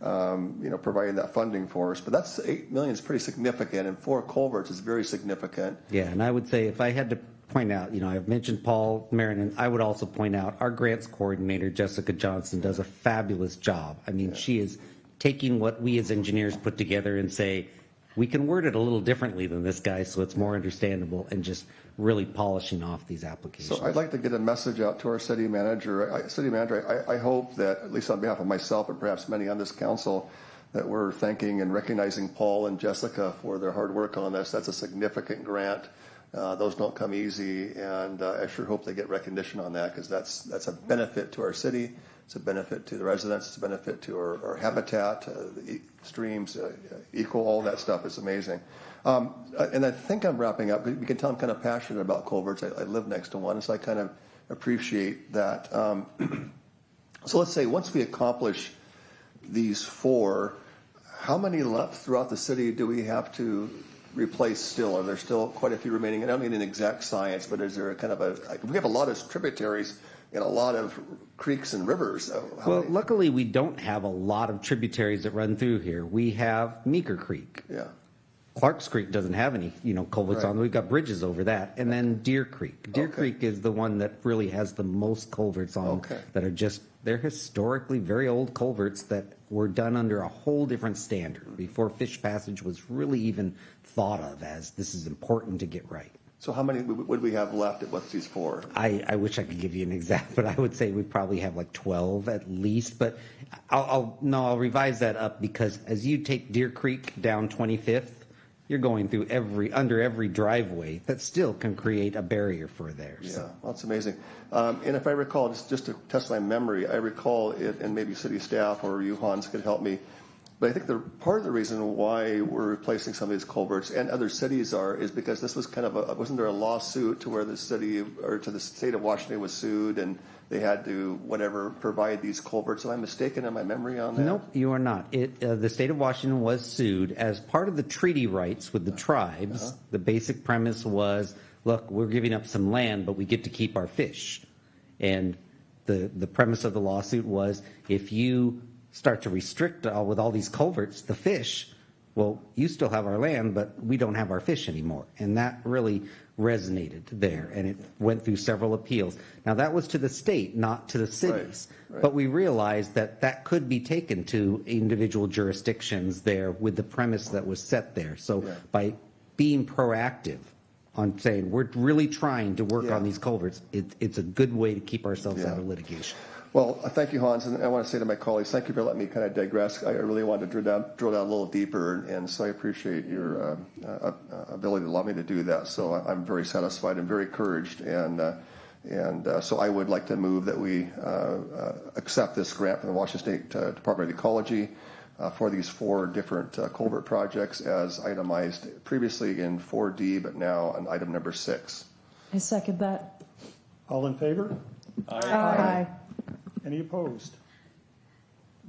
providing that funding for us. But that's $8 million is pretty significant, and 4 culverts is very significant. Yeah, and I would say if I had to point out, I've mentioned Paul Marin, and I would also point out our grants coordinator, Jessica Johnson, does a fabulous job. I mean, she is taking what we as engineers put together and say, we can word it a little differently than this guy so it's more understandable, and just really polishing off these applications. So I'd like to get a message out to our city manager. I hope that, at least on behalf of myself and perhaps many on this council, that we're thanking and recognizing Paul and Jessica for their hard work on this. That's a significant grant. Those don't come easy, and I sure hope they get recognition on that, because that's a benefit to our city. It's a benefit to the residents. It's a benefit to our habitat, the streams, all that stuff is amazing. And I think I'm wrapping up. You can tell I'm kind of passionate about culverts. I live next to one, so I kind of appreciate that. So let's say once we accomplish these 4, how many left throughout the city do we have to replace still? Are there still quite a few remaining? I don't mean an exact science, but is there a kind of we have a lot of tributaries in a lot of creeks and rivers. Well, luckily we don't have a lot of tributaries that run through here. We have Meeker Creek. Yeah. Clark's Creek doesn't have any, culverts on. We've got bridges over that. And then Deer Creek. Deer Creek is the one that really has the most culverts on that are they're historically very old culverts that were done under a whole different standard before fish passage was really even thought of as this is important to get right. So how many would we have left at what's these 4? I wish I could give you an exact, but I would say we probably have like 12 at least. But I'll revise that up, because as you take Deer Creek down 25th, you're going through under every driveway that still can create a barrier for there. Yeah, well, that's amazing. And if I recall, just to test my memory, I recall it, and maybe city staff or you, Hans, could help me. But I think part of the reason why we're replacing some of these culverts, and other cities is because this was kind of wasn't there a lawsuit to where the city or to the state of Washington was sued, and they had to provide these culverts. Am I mistaken in my memory on that? Nope, you are not. The state of Washington was sued as part of the treaty rights with the tribes. The basic premise was, look, we're giving up some land, but we get to keep our fish. And the premise of the lawsuit was, if you start to restrict with all these culverts the fish, well, you still have our land, but we don't have our fish anymore. And that really resonated there, and it went through several appeals. Now, that was to the state, not to the cities. Right. But we realized that could be taken to individual jurisdictions there with the premise that was set there. So by being proactive on saying we're really trying to work on these culverts, it's a good way to keep ourselves out of litigation. Well, thank you, Hans, and I want to say to my colleagues, thank you for letting me kind of digress. I really wanted to drill down a little deeper, and so I appreciate your ability to allow me to do that. So I'm very satisfied and very encouraged, and so I would like to move that we accept this grant from the Washington State Department of Ecology for these 4 different culvert projects as itemized previously in 4D, but now on item number 6. I second that. All in favor? Aye. Any opposed?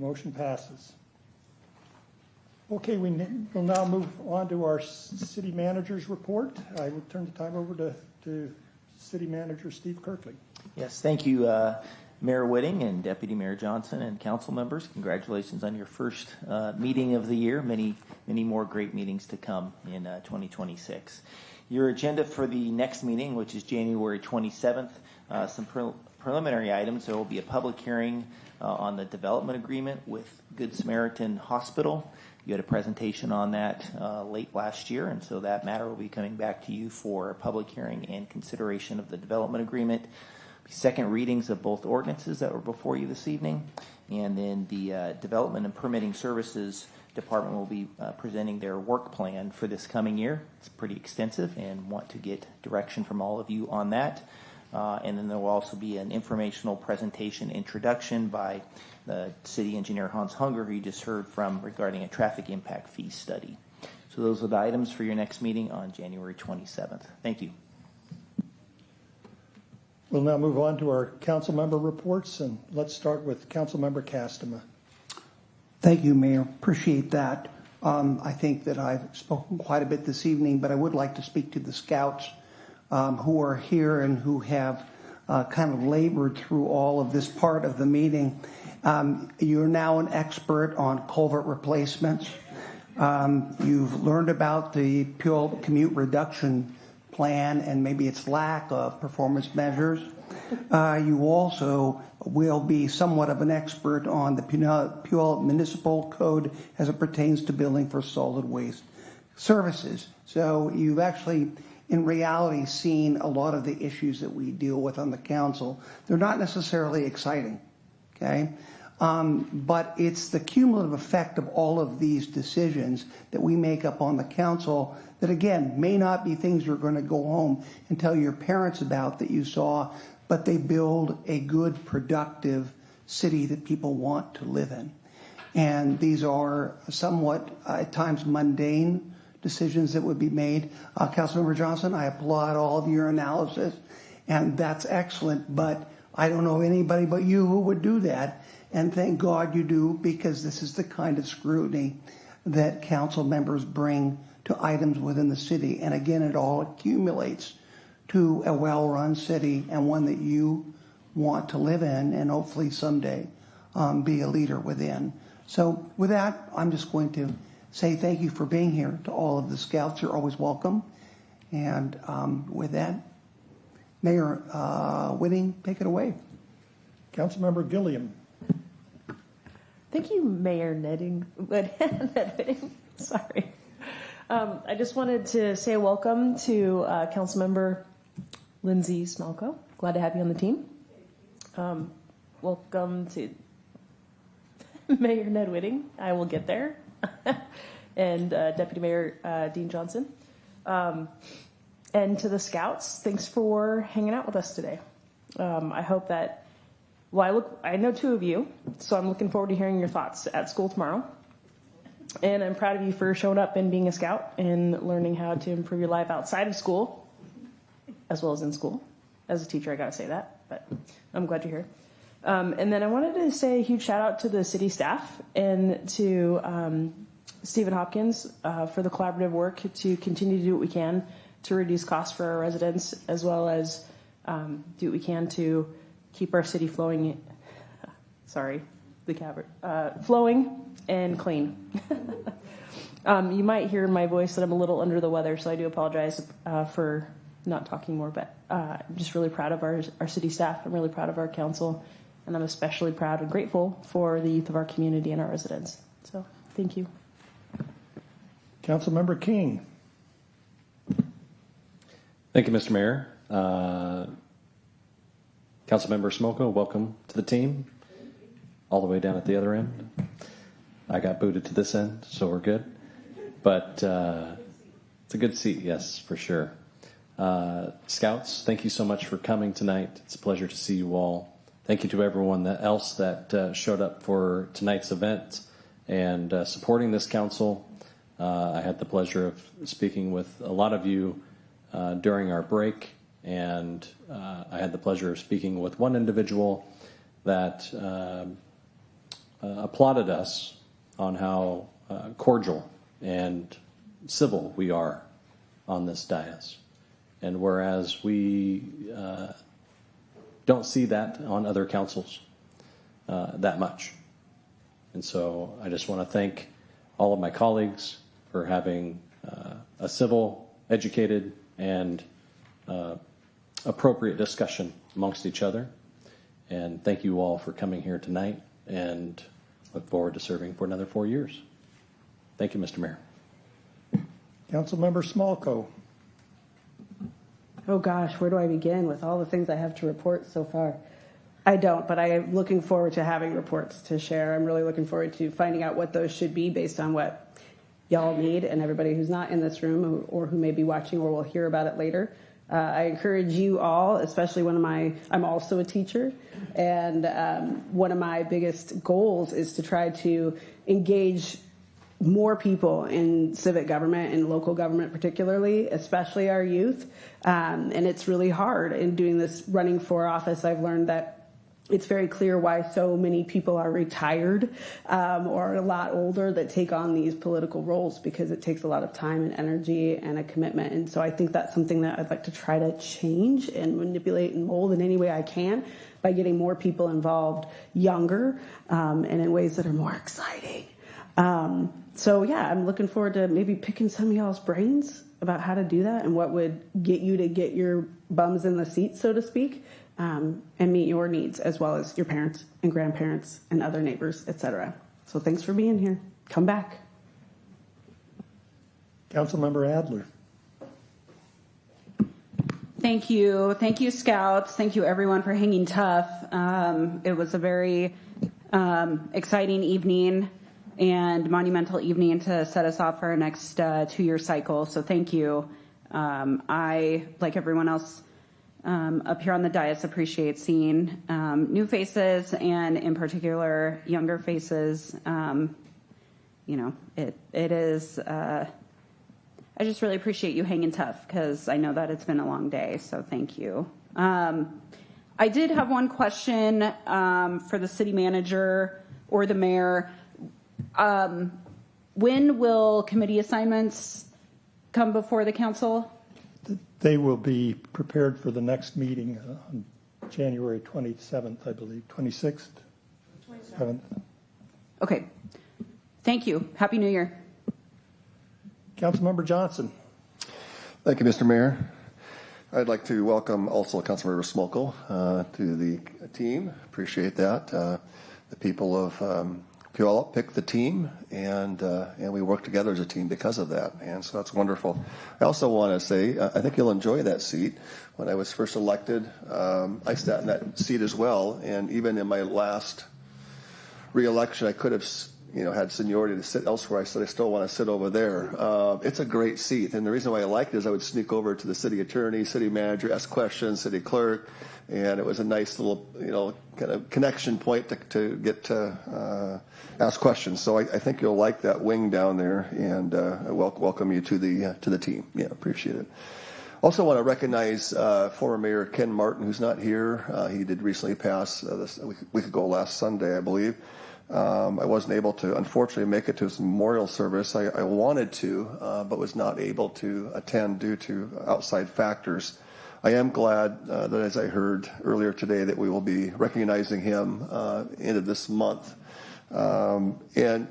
Motion passes. Okay, we'll now move on to our city manager's report. I will turn the time over to City Manager Steve Kirkley. Yes, thank you, Mayor Whitting and Deputy Mayor Johnson and council members. Congratulations on your first meeting of the year. Many more great meetings to come in 2026. Your agenda for the next meeting, which is January 27th, some preliminary items. There will be a public hearing on the development agreement with Good Samaritan Hospital. You had a presentation on that late last year, and so that matter will be coming back to you for a public hearing and consideration of the development agreement. Second readings of both ordinances that were before you this evening, and then the Development and Permitting Services Department will be presenting their work plan for this coming year. It's pretty extensive, and want to get direction from all of you on that. And then there will also be an informational presentation introduction by the city engineer Hans Hunger, who you just heard from, regarding a traffic impact fee study. So those are the items for your next meeting on January 27th. Thank you. We'll now move on to our council member reports, and let's start with Council Member Castema. Thank you, Mayor. Appreciate that. I think that I've spoken quite a bit this evening, but I would like to speak to the scouts who are here and who have kind of labored through all of this part of the meeting. You're now an expert on culvert replacements. You've learned about the Puyallup commute reduction plan and maybe its lack of performance measures. You also will be somewhat of an expert on the Puyallup Municipal Code as it pertains to billing for solid waste services. So you've actually, in reality, seen a lot of the issues that we deal with on the council. They're not necessarily exciting, okay? But it's the cumulative effect of all of these decisions that we make up on the council that, again, may not be things you're going to go home and tell your parents about that you saw, but they build a good, productive city that people want to live in. And these are somewhat, at times, mundane decisions that would be made. Councilmember Johnson, I applaud all of your analysis, and that's excellent, but I don't know anybody but you who would do that. And thank God you do, because this is the kind of scrutiny that council members bring to items within the city. And again, it all accumulates to a well-run city and one that you want to live in and hopefully someday be a leader within. So with that, I'm just going to say thank you for being here to all of the scouts. You're always welcome. And with that, Mayor Whitting, take it away. Councilmember Gilliam. Thank you, Mayor Ned Whitting. Sorry. I just wanted to say welcome to Councilmember Lindsay Smelko. Glad to have you on the team. Welcome to Mayor Ned Whitting. I will get there. And Deputy Mayor Dean Johnson. And to the Scouts, thanks for hanging out with us today. I hope that, I know two of you, so I'm looking forward to hearing your thoughts at school tomorrow. And I'm proud of you for showing up and being a Scout and learning how to improve your life outside of school, as well as in school. As a teacher, I gotta say that, but I'm glad you're here. And then I wanted to say a huge shout out to the city staff and to Stephen Hopkins for the collaborative work to continue to do what we can to reduce costs for our residents, as well as do what we can to keep our city flowing. Flowing and clean. You might hear in my voice that I'm a little under the weather, so I do apologize for not talking more, but I'm just really proud of our city staff. I'm really proud of our council, and I'm especially proud and grateful for the youth of our community and our residents. So thank you. Councilmember King. Thank you, Mr. Mayor. Councilmember Smolko, welcome to the team. All the way down at the other end. I got booted to this end, so we're good. But it's a good seat, yes, for sure. Scouts, thank you so much for coming tonight. It's a pleasure to see you all. Thank you to everyone else that showed up for tonight's event and supporting this council. I had the pleasure of speaking with a lot of you during our break, and I had the pleasure of speaking with one individual that applauded us on how cordial and civil we are on this dais. And whereas we don't see that on other councils that much. And so I just want to thank all of my colleagues for having a civil, educated, and appropriate discussion amongst each other. And thank you all for coming here tonight, and look forward to serving for another 4 years. Thank you, Mr. Mayor. Councilmember Smolko. Oh gosh, where do I begin with all the things I have to report so far? I don't, but I am looking forward to having reports to share. I'm really looking forward to finding out what those should be based on what y'all need, and everybody who's not in this room or who may be watching or will hear about it later. I encourage you all, especially I'm also a teacher, and one of my biggest goals is to try to engage more people in civic government and local government particularly, especially our youth. And it's really hard in doing this running for office. I've learned that it's very clear why so many people are retired or a lot older that take on these political roles, because it takes a lot of time and energy and a commitment. And so I think that's something that I'd like to try to change and manipulate and mold in any way I can by getting more people involved younger and in ways that are more exciting. So yeah, I'm looking forward to maybe picking some of y'all's brains about how to do that and what would get you to get your bums in the seat, so to speak, and meet your needs as well as your parents and grandparents and other neighbors, etc. So thanks for being here. Come back. Councilmember Adler. Thank you. Thank you, Scouts. Thank you, everyone, for hanging tough. It was a very exciting evening and monumental evening to set us off for our next 2-year cycle. So thank you. I, like everyone else up here on the dais, appreciate seeing new faces and, in particular, younger faces. It is. I just really appreciate you hanging tough because I know that it's been a long day. So thank you. I did have one question for the city manager or the mayor. When will committee assignments come before the council? They will be prepared for the next meeting on January 27th, I believe. 26th? 27th. Okay. Thank you. Happy New Year. Councilmember Johnson. Thank you, Mr. Mayor. I'd like to welcome also Councilmember Smolko to the team. Appreciate that. The people of Puyallup picked the team, and we work together as a team because of that, and so that's wonderful. I also want to say I think you'll enjoy that seat. When I was first elected, I sat in that seat as well, and even in my last re-election, I could have had seniority to sit elsewhere. I said I still want to sit over there. It's a great seat, and the reason why I liked it is I would sneak over to the city attorney, city manager, ask questions, city clerk, and it was a nice little kind of connection point to get to ask questions. So I think you'll like that wing down there, and I welcome you to the team. Yeah, appreciate it. Also want to recognize former Mayor Ken Martin, who's not here. He did recently pass a week ago last Sunday, I believe. I wasn't able to, unfortunately, make it to his memorial service. I wanted to, but was not able to attend due to outside factors. I am glad that, as I heard earlier today, that we will be recognizing him end of this month. And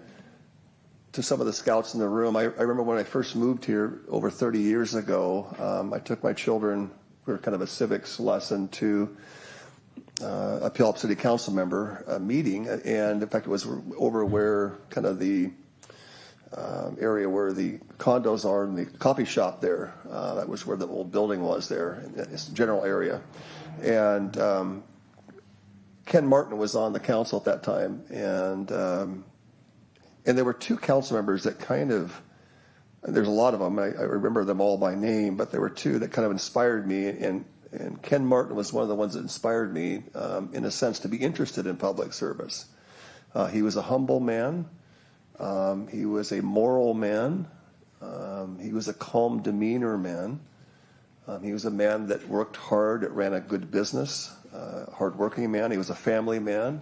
to some of the scouts in the room, I remember when I first moved here over 30 years ago, I took my children for kind of a civics lesson to a Puyallup City Council member meeting, and in fact it was over where kind of the area where the condos are and the coffee shop there. That was where the old building was there, in this general area. And Ken Martin was on the council at that time, and there were two council members that kind of, there's a lot of them, I remember them all by name, but there were two that kind of inspired me, and Ken Martin was one of the ones that inspired me, in a sense, to be interested in public service. He was a humble man. He was a moral man. He was a calm demeanor man. He was a man that worked hard, that ran a good business, hardworking man. He was a family man.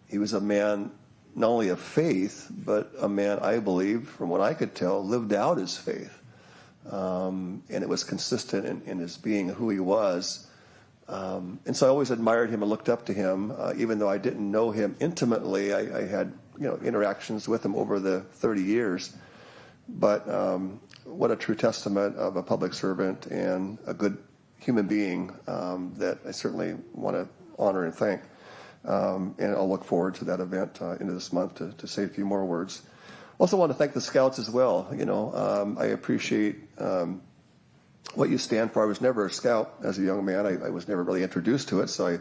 He was a man not only of faith, but a man, I believe, from what I could tell, lived out his faith. And it was consistent in his being who he was. And so I always admired him and looked up to him, even though I didn't know him intimately. I had interactions with him over the 30 years. But what a true testament of a public servant and a good human being that I certainly want to honor and thank. And I'll look forward to that event into this month to say a few more words. Also want to thank the Scouts as well. I appreciate what you stand for. I was never a Scout as a young man. I was never really introduced to it, so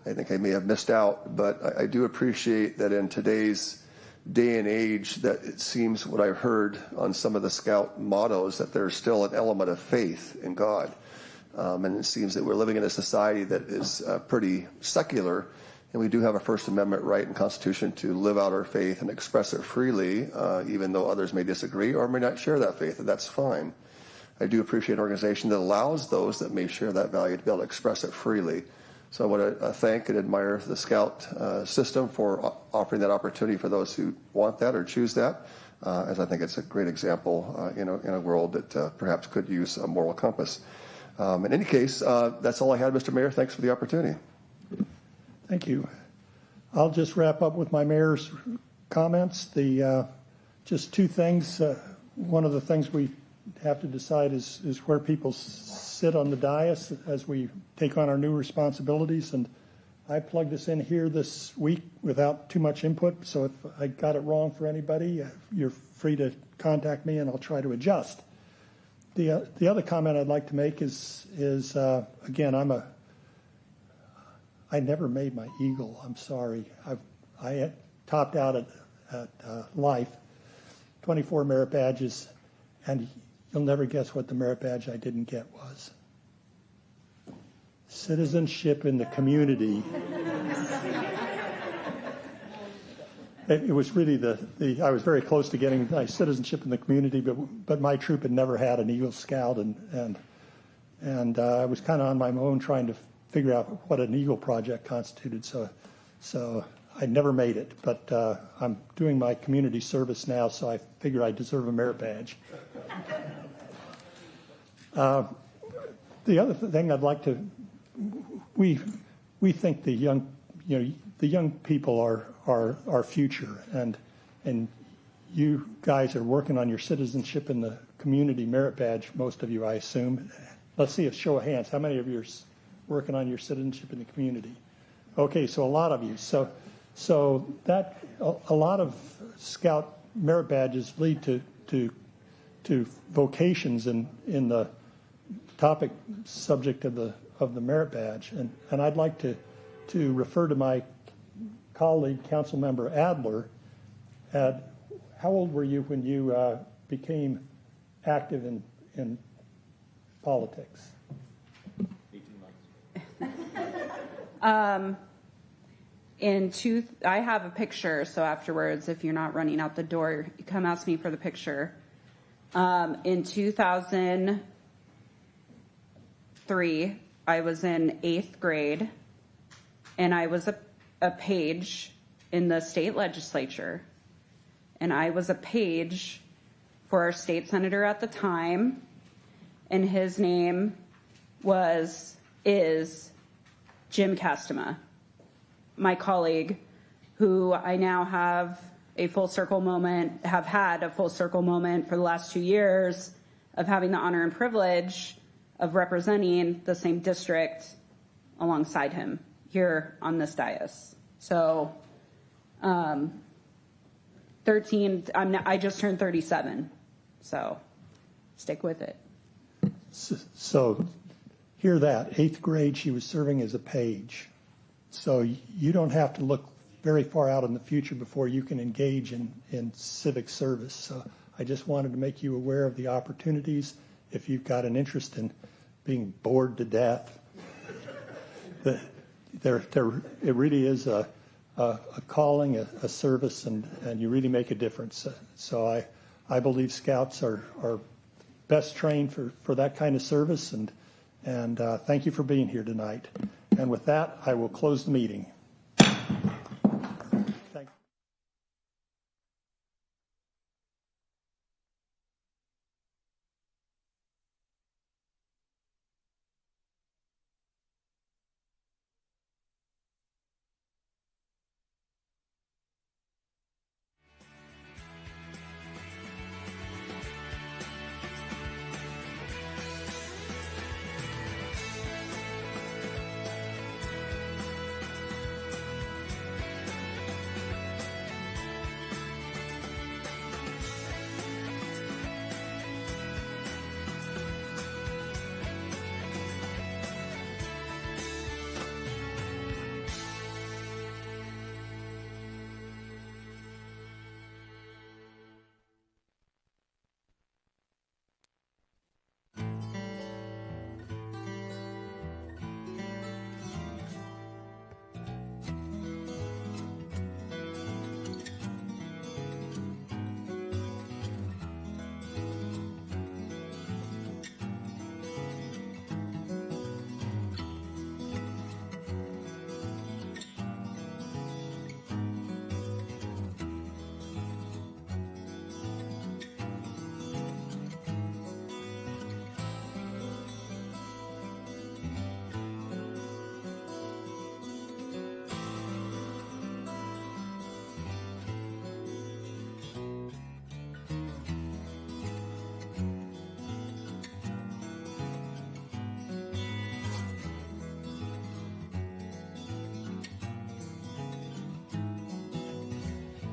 I think I may have missed out. But I do appreciate that in today's day and age that it seems what I've heard on some of the Scout mottos that there's still an element of faith in God. And it seems that we're living in a society that is pretty secular. And we do have a First Amendment right and Constitution to live out our faith and express it freely, even though others may disagree or may not share that faith, and that's fine. I do appreciate an organization that allows those that may share that value to be able to express it freely. So I want to thank and admire the Scout system for offering that opportunity for those who want that or choose that, as I think it's a great example in a world that perhaps could use a moral compass. In any case, that's all I had, Mr. Mayor. Thanks for the opportunity. Thank you. I'll just wrap up with my mayor's comments. Just two things. One of the things we have to decide is where people sit on the dais as we take on our new responsibilities. And I plugged us in here this week without too much input. So if I got it wrong for anybody, you're free to contact me and I'll try to adjust. The other comment I'd like to make is again, I never made my Eagle. I'm sorry. I topped out at Life, 24 merit badges, and you'll never guess what the merit badge I didn't get was. Citizenship in the community. It was really I was very close to getting my citizenship in the community, but my troop had never had an Eagle Scout, and I was kind of on my own trying to figure out what an Eagle project constituted. So I never made it, but I'm doing my community service now, so I figure I deserve a merit badge. The other thing I'd like to, we think the young people are our future, and you guys are working on your citizenship in the community merit badge. Most of you, I assume. Let's see a show of hands. How many of you are working on your citizenship in the community? Okay, so a lot of you. So that a lot of Scout merit badges lead to vocations in the topic subject of the merit badge, and I'd like to refer to my colleague, Councilmember Adler. How old were you when you became active in politics? 18 months. I have a picture, so afterwards, if you're not running out the door, you come ask me for the picture. In 2003, I was in 8th grade, and I was a page in the state legislature, and I was a page for our state senator at the time, and his name is Jim Castema, my colleague, who I now have had a full circle moment for the last 2 years of having the honor and privilege of representing the same district alongside him here on this dais. So, 13, I just turned 37, so stick with it. So hear that, 8th grade, she was serving as a page. So you don't have to look very far out in the future before you can engage in civic service. So I just wanted to make you aware of the opportunities. If you've got an interest in being bored to death, it really is a calling, a service, and you really make a difference. So I believe Scouts are best trained for that kind of service, and thank you for being here tonight. And with that, I will close the meeting.